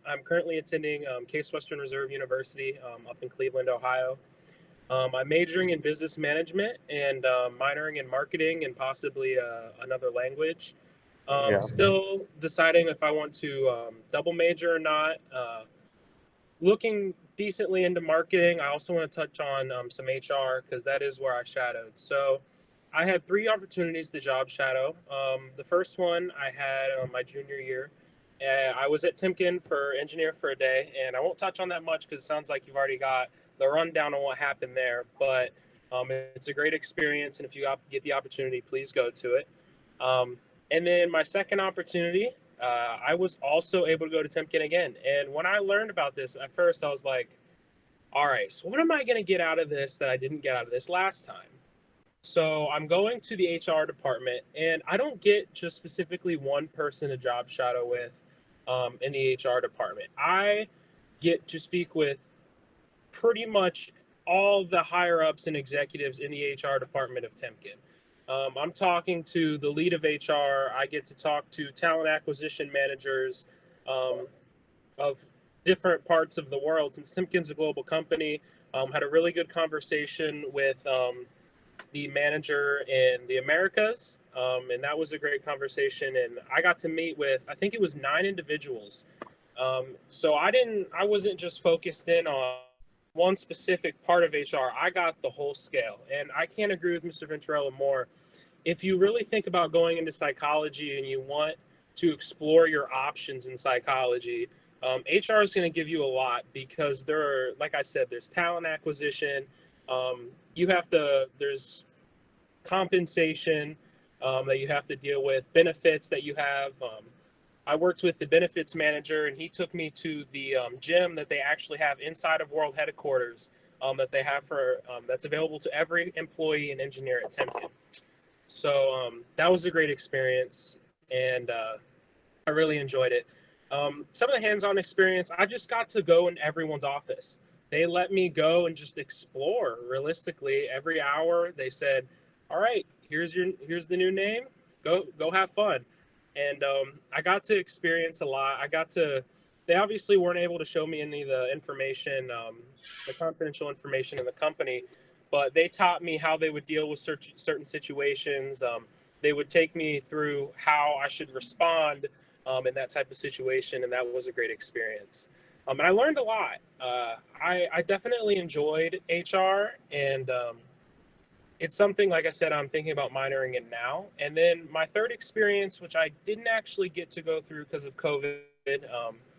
I'm currently attending Case Western Reserve University up in Cleveland, Ohio. I'm majoring in business management and minoring in marketing and possibly another language. Still deciding if I want to double major or not. Looking decently into marketing. I also want to touch on some HR because that is where I shadowed. So I had 3 opportunities to job shadow. The first one I had my junior year. I was at Timken for engineer for a day, and I won't touch on that much because it sounds like you've already got the rundown on what happened there. But it's a great experience, and if you get the opportunity, please go to it. And then my second opportunity, I was also able to go to Timken again. And when I learned about this, at first I was like, all right, so what am I going to get out of this that I didn't get out of this last time? So I'm going to the HR department, and I don't get just specifically one person to job shadow with in the HR department. I get to speak with pretty much all the higher ups and executives in the HR department of Temkin. I'm talking to the lead of HR. I get to talk to talent acquisition managers of different parts of the world. Since Timken's a global company, had a really good conversation with the manager in the Americas, and that was a great conversation. And I got to meet with, I think it was 9 individuals. So I wasn't just focused in on one specific part of HR. I got the whole scale, and I can't agree with Mr. Venturella more. If you really think about going into psychology and you want to explore your options in psychology, HR is going to give you a lot, because there are, like I said, there's talent acquisition. There's compensation that you have to deal with, benefits that you have. I worked with the benefits manager, and he took me to the gym that they actually have inside of World Headquarters that they have that's available to every employee and engineer at Temkin. So that was a great experience, and I really enjoyed it. Some of the hands-on experience, I just got to go in everyone's office. They let me go and just explore. Realistically, every hour they said, all right, here's the new name, go have fun. And I got to experience a lot. They obviously weren't able to show me any of the information, the confidential information in the company, but they taught me how they would deal with certain situations. They would take me through how I should respond in that type of situation, and that was a great experience. And I learned a lot. I definitely enjoyed HR, and it's something, like I said, I'm thinking about minoring in now. And then my third experience, which I didn't actually get to go through because of COVID,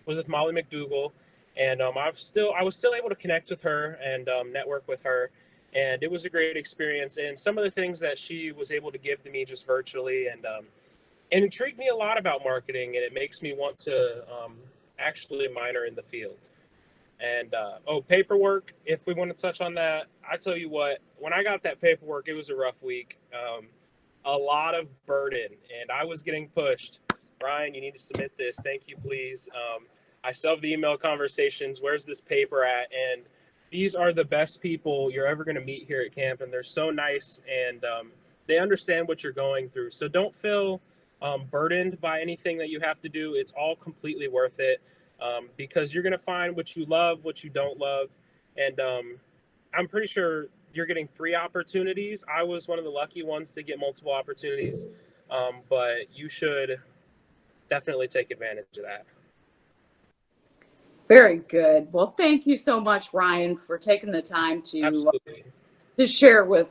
was with Molly McDougall. And I was still able to connect with her and network with her. And it was a great experience. And some of the things that she was able to give to me just virtually and intrigued me a lot about marketing. And it makes me want to actually minor in the field. And paperwork, if we want to touch on that, I tell you what, when I got that paperwork, it was a rough week. A lot of burden, and I was getting pushed. Ryan, you need to submit this. Thank you, please. I still have the email conversations. Where's this paper at? And these are the best people you're ever going to meet here at camp, and they're so nice, and they understand what you're going through. So don't feel burdened by anything that you have to do. It's all completely worth it. Because you're going to find what you love, what you don't love. And I'm pretty sure you're getting 3 opportunities. I was one of the lucky ones to get multiple opportunities, but you should definitely take advantage of that. Very good. Well, thank you so much, Ryan, for taking the time to share with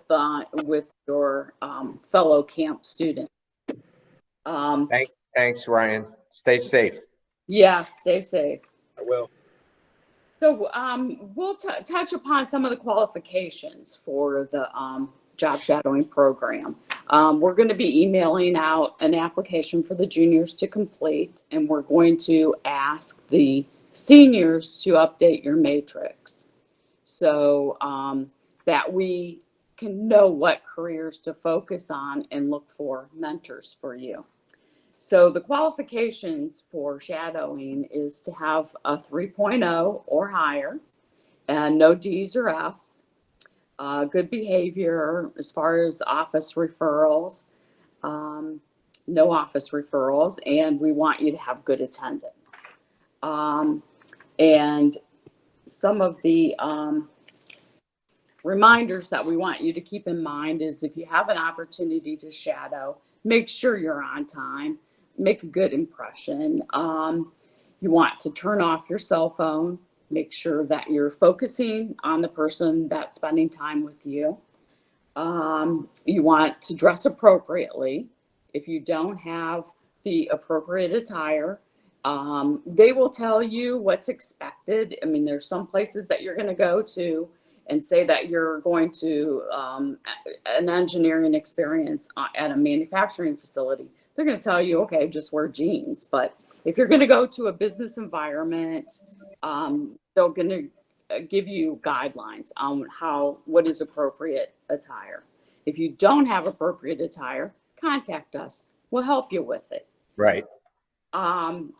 your fellow camp students. Thanks, Ryan. Stay safe. Yes, stay safe. I will. So we'll touch upon some of the qualifications for the job shadowing program. We're going to be emailing out an application for the juniors to complete, and we're going to ask the seniors to update your matrix so that we can know what careers to focus on and look for mentors for you. So the qualifications for shadowing is to have a 3.0 or higher, and no D's or F's, good behavior as far as office referrals, no office referrals, and we want you to have good attendance. And some of the reminders that we want you to keep in mind is if you have an opportunity to shadow, make sure you're on time. Make a good impression. You want to turn off your cell phone. Make sure that you're focusing on the person that's spending time with you. You want to dress appropriately. If you don't have the appropriate attire, they will tell you what's expected. I mean, there's some places that you're going to go to and say that you're going to an engineering experience at a manufacturing facility. They're going to tell you, okay, just wear jeans. But if you're going to go to a business environment, they're going to give you guidelines on what is appropriate attire. If you don't have appropriate attire, contact us. We'll help you with it. Right.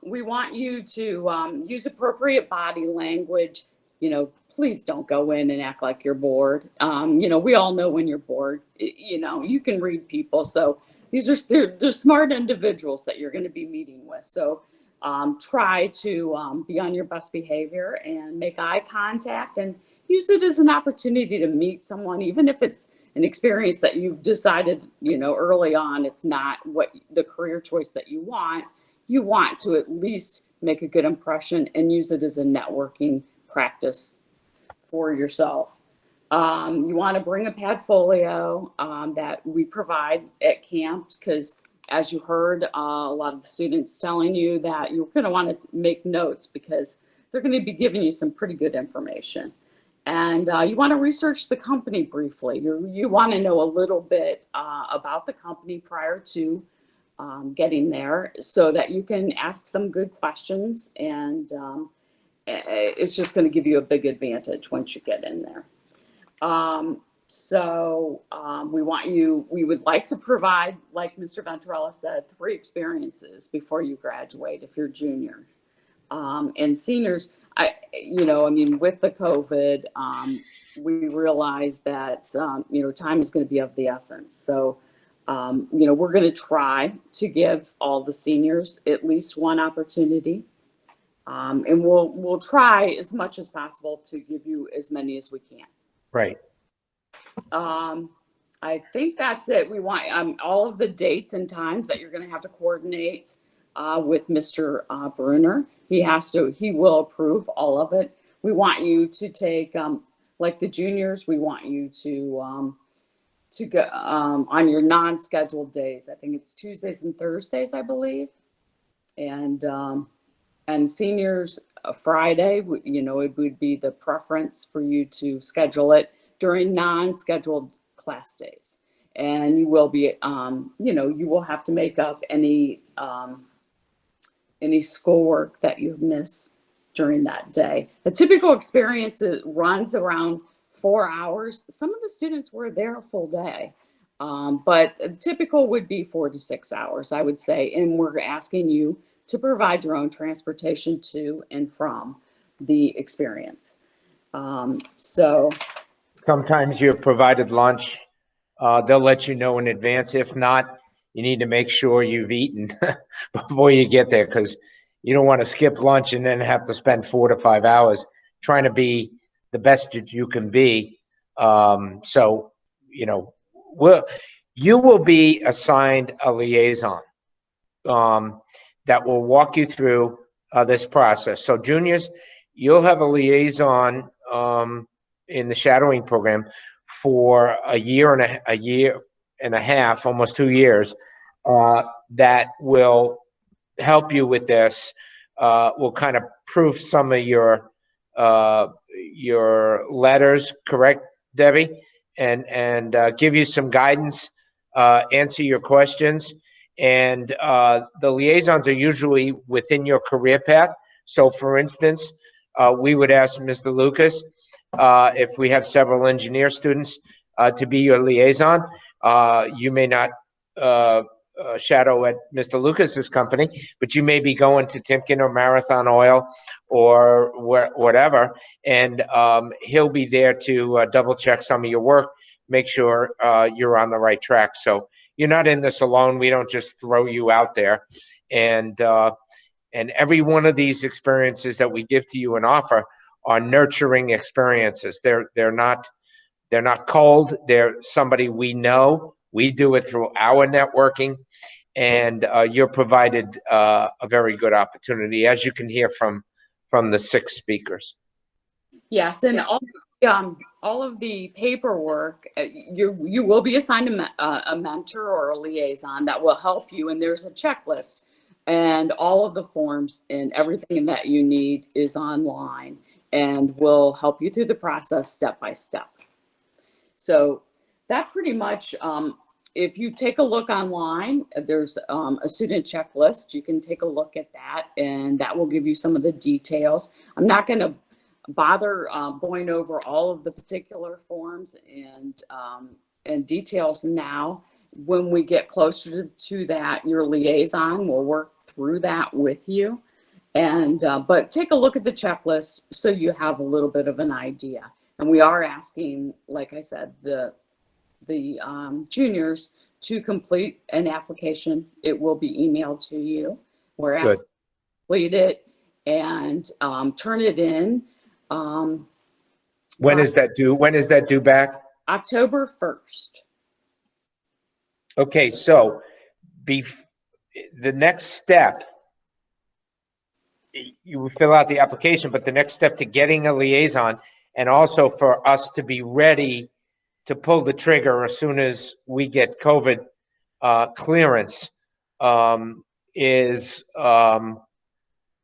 We want you to use appropriate body language. Please don't go in and act like you're bored. We all know when you're bored. You can read people. So they're smart individuals that you're going to be meeting with. So try to be on your best behavior and make eye contact and use it as an opportunity to meet someone, even if it's an experience that you've decided, early on, it's not what the career choice that you want. You want to at least make a good impression and use it as a networking practice for yourself. You want to bring a Padfolio that we provide at camps, because as you heard, a lot of the students telling you that you're going to want to make notes because they're going to be giving you some pretty good information. And you want to research the company briefly. You want to know a little bit about the company prior to getting there so that you can ask some good questions, and it's just going to give you a big advantage once you get in there. We would like to provide, like Mr. Venturella said, 3 experiences before you graduate if you're junior. And seniors, with the COVID, we realize that, time is going to be of the essence. So, we're going to try to give all the seniors at least one opportunity. And we'll try as much as possible to give you as many as we can. Right. I think that's it. We want all of the dates and times that you're going to have to coordinate with Mr. Bruner. He will approve all of it. We want you to take, like the juniors, we want you to go on your non-scheduled days. I think it's Tuesdays and Thursdays, I believe. And seniors, Friday, it would be the preference for you to schedule it during non-scheduled class days. And you will be, you will have to make up any schoolwork that you miss during that day. The typical experience runs around 4 hours. Some of the students were there a full day, but typical would be 4 to 6 hours, I would say. And we're asking you to provide your own transportation to and from the experience. Sometimes you're provided lunch. They'll let you know in advance. If not, you need to make sure you've eaten before you get there, because you don't want to skip lunch and then have to spend 4 to 5 hours trying to be the best that you can be. You will be assigned a liaison that will walk you through this process. So juniors, you'll have a liaison in the shadowing program for a year and a half, almost 2 years, that will help you with this. Will kind of proof some of your letters, correct, Debbie, and give you some guidance, answer your questions. And the liaisons are usually within your career path. So for instance, we would ask Mr. Lucas, if we have several engineer students, to be your liaison. You may not shadow at Mr. Lucas's company, but you may be going to Timken or Marathon Oil or whatever, and he'll be there to double check some of your work, make sure you're on the right track. So you're not in this alone. We don't just throw you out there. And every one of these experiences that we give to you and offer are nurturing experiences. They're not cold. They're somebody we know. We do it through our networking, and you're provided a very good opportunity, as you can hear from the 6 speakers. Yes, and all of the paperwork, you will be assigned a mentor or a liaison that will help you, and there's a checklist, and all of the forms and everything that you need is online, and will help you through the process step by step. So that pretty much, if you take a look online, there's a student checklist. You can take a look at that, and that will give you some of the details. I'm not going to bother going over all of the particular forms and and details now. When we get closer to that, your liaison will work through that with you. And, but take a look at the checklist so you have a little bit of an idea. And we are asking, like I said, the juniors to complete an application. It will be emailed to you. We're Good. asking to complete it and turn it in. When is that due? When is that due back? October 1st. Okay, so the next step, you would fill out the application, but the next step to getting a liaison and also for us to be ready to pull the trigger as soon as we get COVID clearance is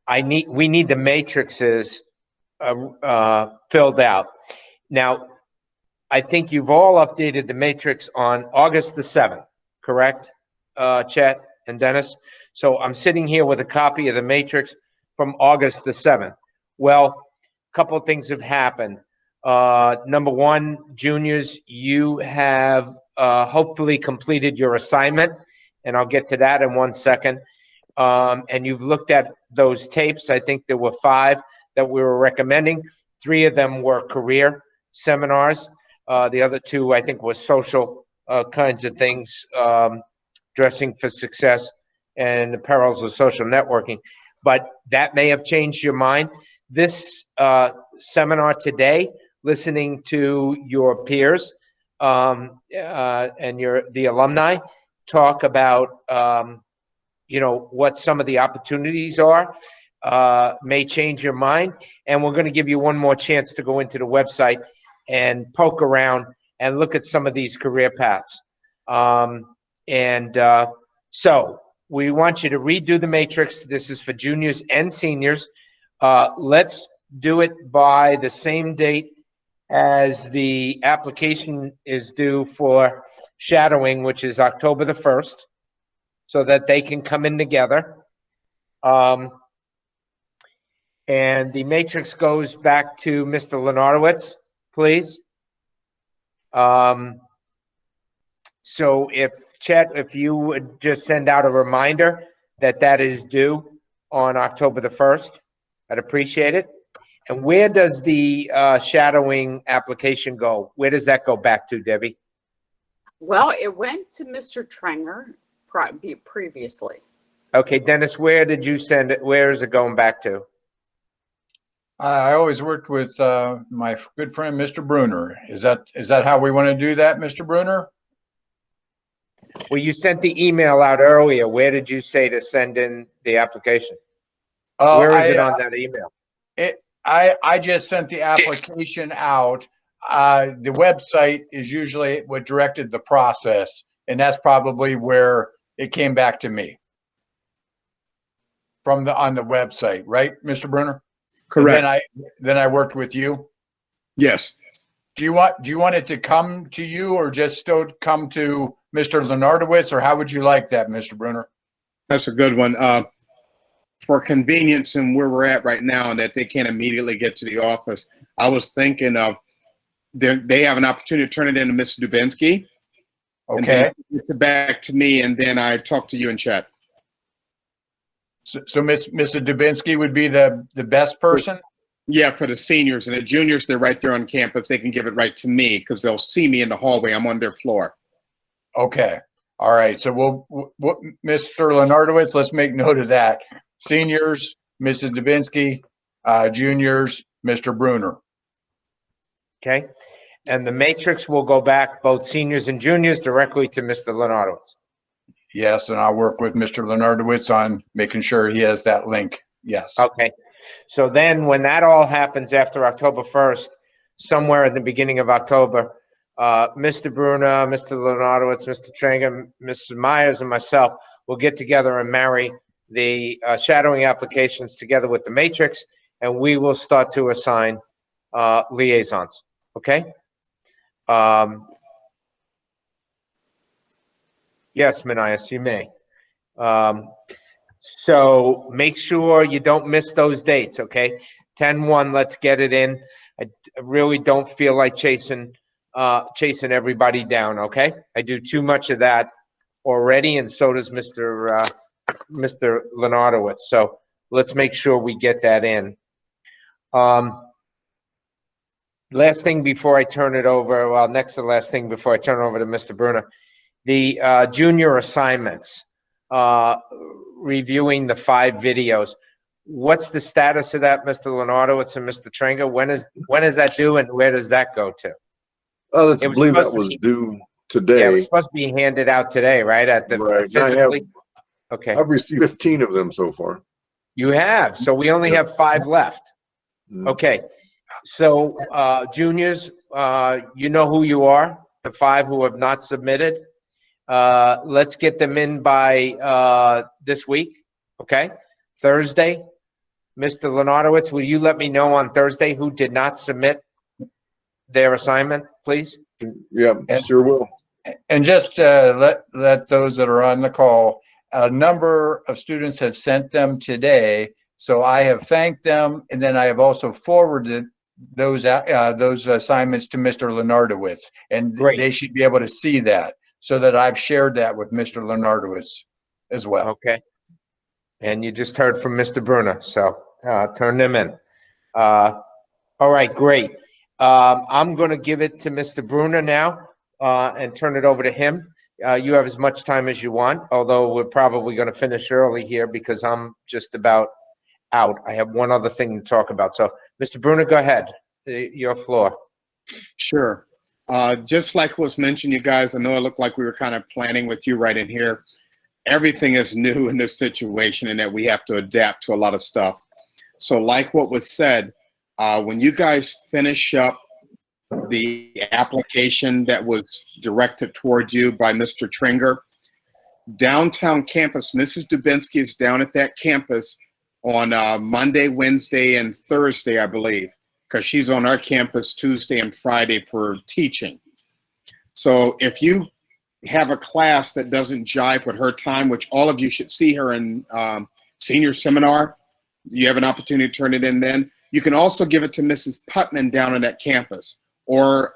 we need the matrices filled out. Now, I think you've all updated the matrix on August the 7th, correct, Chet and Dennis? So I'm sitting here with a copy of the matrix from August the 7th. Well, a couple of things have happened. Number one, juniors, you have hopefully completed your assignment, and I'll get to that in 1 second. And you've looked at those tapes. I think there were 5 that we were recommending. 3 of them were career seminars. The other 2, I think, was social kinds of things, dressing for success and the perils of social networking. But that may have changed your mind. This seminar today, listening to your peers and the alumni talk about what some of the opportunities are, may change your mind. And we're going to give you one more chance to go into the website and poke around and look at some of these career paths. So we want you to redo the matrix. This is for juniors and seniors. Let's do it by the same date as the application is due for shadowing, which is October the 1st, so that they can come in together. And the matrix goes back to Mr. Lenardowitz, please. So if Chet, if you would just send out a reminder that is due on October the 1st, I'd appreciate it. And where does the shadowing application go? Where does that go back to, Debbie? Well, it went to Mr. Trenger previously. Okay, Dennis, where did you send it? Where is it going back to? I always worked with my good friend, Mr. Bruner. Is that how we want to do that, Mr. Bruner? Well, you sent the email out earlier. Where did you say to send in the application? Where is it on that email? I just sent the application out. The website is usually what directed the process, and that's probably where it came back to me on the website, right, Mr. Bruner? Correct. And then I worked with you. Yes. Do you want it to come to you or just still come to Mr. Lenardowitz, or how would you like that, Mr. Bruner? That's a good one. For convenience and where we're at right now, and that they can't immediately get to the office, I was thinking of they have an opportunity to turn it into Mr. Dubinsky. Okay. It's back to me, and then I talk to you in chat. So Mr. Dubinsky would be the best person? Yeah, for the seniors, and the juniors, they're right there on campus. They can give it right to me because they'll see me in the hallway. I'm on their floor. Okay. All right. So Mr. Lenardowitz, let's make note of that. Seniors, Mrs. Dubinsky, juniors, Mr. Bruner. Okay. And the matrix will go back, both seniors and juniors, directly to Mr. Lenardowitz. Yes, and I'll work with Mr. Lenardowitz on making sure he has that link. Yes. Okay. So then when that all happens after October 1st, somewhere at the beginning of October, Mr. Bruner, Mr. Lenardowitz, Mr. Trenger, Mrs. Myers, and myself will get together and marry the shadowing applications together with the matrix, and we will start to assign liaisons. Okay? Yes, Manias, you may. So make sure you don't miss those dates, okay? 10/1, let's get it in. I really don't feel like chasing chasing everybody down, okay? I do too much of that already, and so does Mr. Lenardowitz. So let's make sure we get that in. Last thing before I turn it over, well, next to the last thing before I turn it over to Mr. Bruner, the junior assignments, reviewing the 5 videos. What's the status of that, Mr. Lenardowitz and Mr. Trenga? When is that due, and where does that go to? I It was believe that supposed to was be- due Yeah, it today. was supposed to be handed out today, right? At the Right. physically. Okay, I've received 15 of them so far. you have. So we only have 5 left. Mm. Okay, so juniors, you know who you are. The 5 who have not submitted. Let's get them in by this week. Okay, Thursday. Mr. Lenardowitz, will you let me know on Thursday who did not submit their assignment, please? Yeah, sure will. And just let those that are on the call, a number of students have sent them today. So I have thanked them, and then I have also forwarded those assignments to Mr. Lenardowitz, and Great. they should be able to see that, so that I've shared that with Mr. Lenardowitz as well. Okay. And you just heard from Mr. Bruner, so turn them in. All right, great. I'm going to give it to Mr. Bruner now and turn it over to him. You have as much time as you want, although we're probably going to finish early here because I'm just about out. I have one other thing to talk about. So, Mr. Bruner, go ahead. Your floor. Sure. Just like was mentioned, you guys, I know it looked like we were kind of planning with you right in here. Everything is new in this situation and that we have to adapt to a lot of stuff. So like what was said, when you guys finish up the application that was directed toward you by Mr. Tringer, downtown campus, Mrs. Dubinsky is down at that campus on Monday, Wednesday, and Thursday, I believe, because she's on our campus Tuesday and Friday for teaching. So if you have a class that doesn't jive with her time, which all of you should see her in senior seminar, you have an opportunity to turn it in then. You can also give it to Mrs. Putman down on that campus, or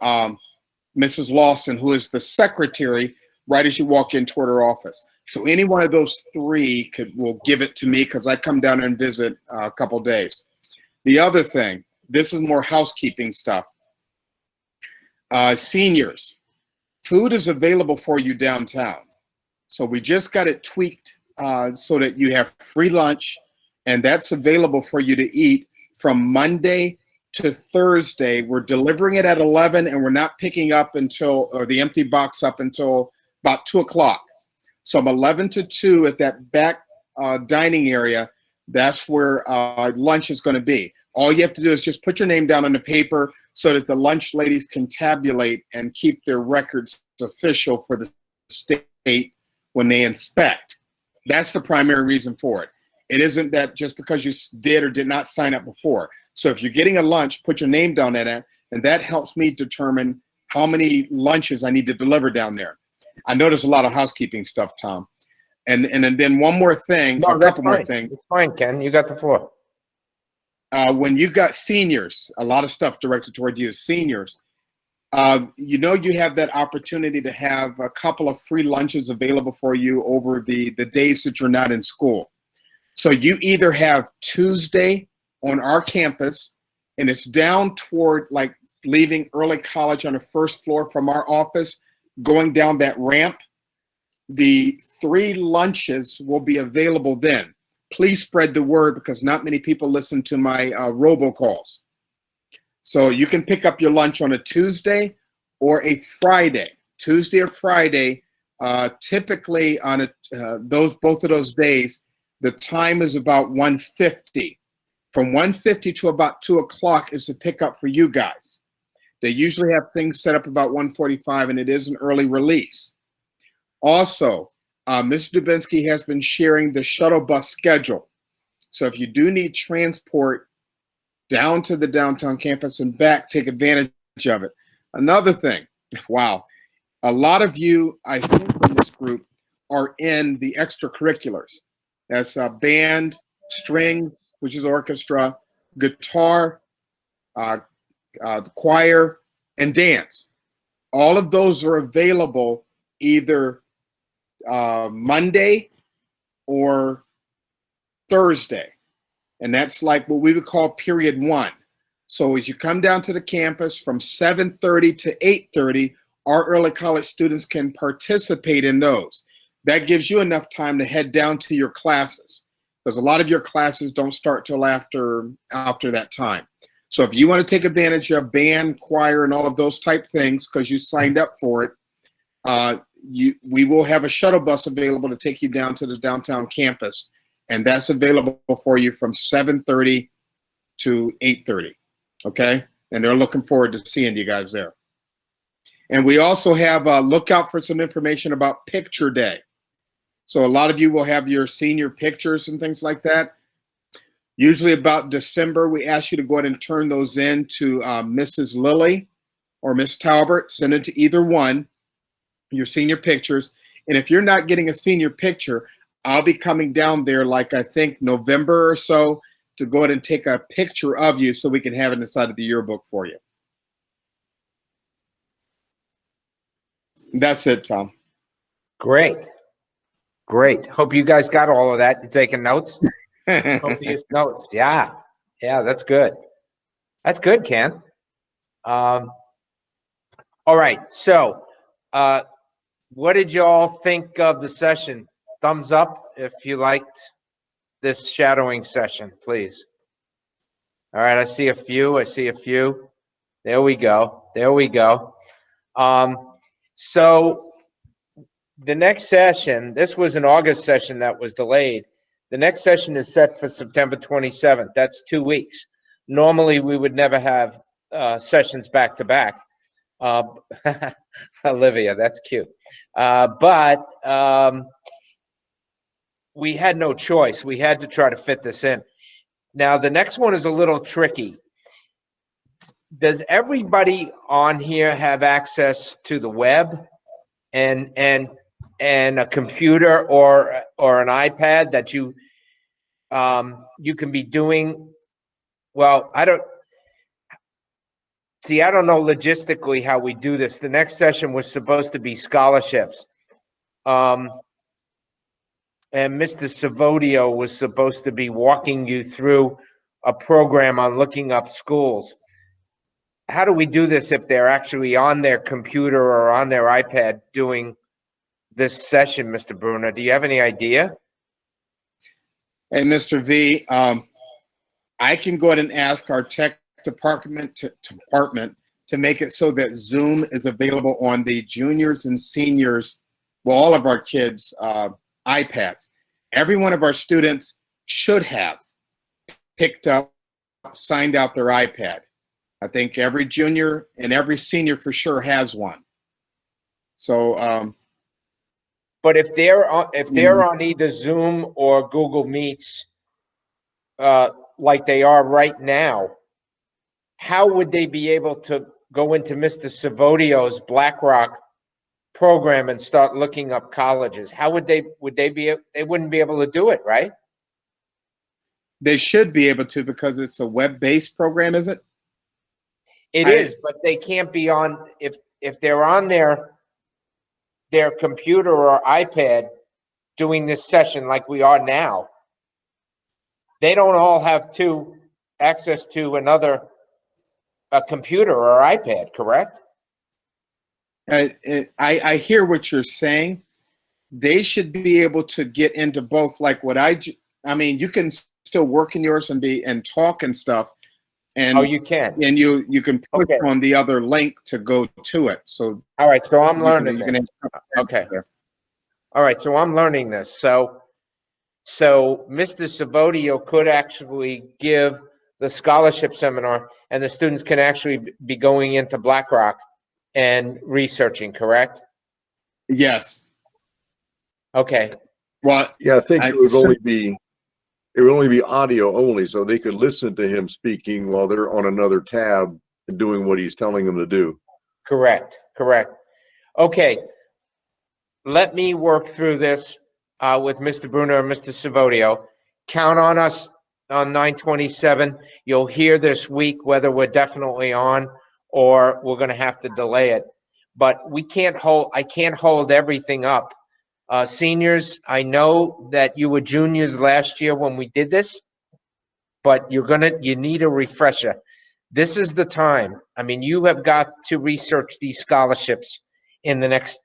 Mrs. Lawson, who is the secretary right as you walk in toward her office. So any one of those 3 will give it to me because I come down and visit a couple days. The other thing, this is more housekeeping stuff. Seniors, food is available for you downtown. So we just got it tweaked so that you have free lunch, and that's available for you to eat from Monday to Thursday. We're delivering it at 11, and we're not picking up or the empty box up until about 2 o'clock. So I'm 11 to 2 at that back dining area. That's where lunch is going to be. All you have to do is just put your name down on the paper so that the lunch ladies can tabulate and keep their records official for the state when they inspect. That's the primary reason for it. It isn't that just because you did or did not sign up before. So if you're getting a lunch, put your name down in it, and that helps me determine how many lunches I need to deliver down there. I know there's a lot of housekeeping stuff, Tom. And then one more thing, a couple more things. It's fine, Ken. You got the floor. When you got seniors, a lot of stuff directed toward you, seniors, you know you have that opportunity to have a couple of free lunches available for you over the days that you're not in school. So you either have Tuesday on our campus, and it's down toward like leaving early college on the first floor from our office, going down that ramp. The 3 lunches will be available then. Please spread the word because not many people listen to my robocalls. So you can pick up your lunch on a Tuesday or a Friday. Tuesday or Friday, typically on both of those days, the time is about 1:50. From 1:50 to about 2 o'clock is the pickup for you guys. They usually have things set up about 1:45, and it is an early release. Also, Mr. Dubinsky has been sharing the shuttle bus schedule. So if you do need transport down to the downtown campus and back, take advantage of it. Another thing, wow, a lot of you, I think from this group, are in the extracurriculars. That's band, strings, which is orchestra, guitar, choir, and dance. All of those are available either Monday or Thursday. And that's like what we would call period 1. So as you come down to the campus from 7:30 to 8:30, our early college students can participate in those. That gives you enough time to head down to your classes, because a lot of your classes don't start till after that time. So if you want to take advantage of band, choir, and all of those type things, because you signed up for it, we will have a shuttle bus available to take you down to the downtown campus, and that's available for you from 7:30 to 8:30. Okay, and they're looking forward to seeing you guys there. And we also have look out for some information about Picture Day. So a lot of you will have your senior pictures and things like that. Usually about December, we ask you to go ahead and turn those in to Mrs. Lilly or Miss Talbert. Send it to either one, your senior pictures. And if you're not getting a senior picture, I'll be coming down there like I think November or so to go ahead and take a picture of you so we can have it inside of the yearbook for you. That's it, Tom. Great. Great. Hope you guys got all of that. You taking notes? Copious notes. Yeah. Yeah, that's good. That's good, Ken. All right. So, what did you all think of the session? Thumbs up if you liked this shadowing session, please. All right. I see a few. I see a few. There we go. There we go. So the next session, this was an August session that was delayed. The next session is set for September 27th. That's 2 weeks. Normally, we would never have sessions back to back. Olivia, that's cute. But we had no choice. We had to try to fit this in. Now, the next one is a little tricky. Does everybody on here have access to the web and a computer or an iPad that you can be doing? Well, I don't know logistically how we do this. The next session was supposed to be scholarships. And Mr. Savodio was supposed to be walking you through a program on looking up schools. How do we do this if they're actually on their computer or on their iPad doing this session, Mr. Bruner? Do you have any idea? Hey, Mr. V, I can go ahead and ask our tech department to make it so that Zoom is available on the juniors and seniors, well, all of our kids' iPads. Every one of our students should have picked up, signed out their iPad. I think every junior and every senior for sure has one. So, but if they're on either Zoom or Google Meets, like they are right now, how would they be able to go into Mr. Savodio's BlackRock program and start looking up colleges? How would they they wouldn't be able to do it, right? They should be able to, because it's a web-based program, is it? It is, but they can't be on, if they're on their computer or iPad doing this session like we are now, they don't all have access to a computer or iPad, correct? I hear what you're saying. They should be able to get into both. Like what I mean, you can still work in yours and talk and stuff. And oh, you can. And you can push on the other link to go to it. So all right, so I'm learning this. Okay. All right, so I'm learning this. So Mr. Savodio could actually give the scholarship seminar, and the students can actually be going into BlackRock and researching, correct? Yes. Okay. Well, yeah, I think it would only be audio only, so they could listen to him speaking while they're on another tab and doing what he's telling them to do. Correct. Okay. Let me work through this with Mr. Bruner and Mr. Savodio. Count on us on 9/27. You'll hear this week whether we're definitely on or we're going to have to delay it. but I can't hold everything up. Seniors, I know that you were juniors last year when we did this, but you need a refresher. This is the time. I mean, you have got to research these scholarships in the next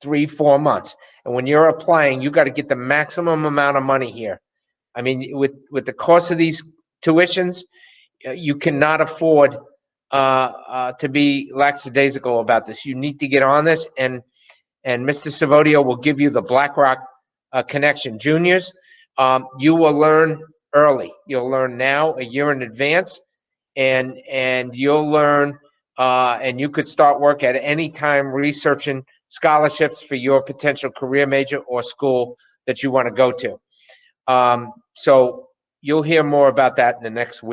3-4 months. And when you're applying, you got to get the maximum amount of money here. I mean, with the cost of these tuitions, you cannot afford to be lackadaisical about this. You need to get on this, and Mr. Savodio will give you the BlackRock connection. Juniors, you will learn early. You'll learn now, a year in advance, and you'll learn, and you could start work at any time researching scholarships for your potential career major or school that you want to go to. So you'll hear more about that in the next week.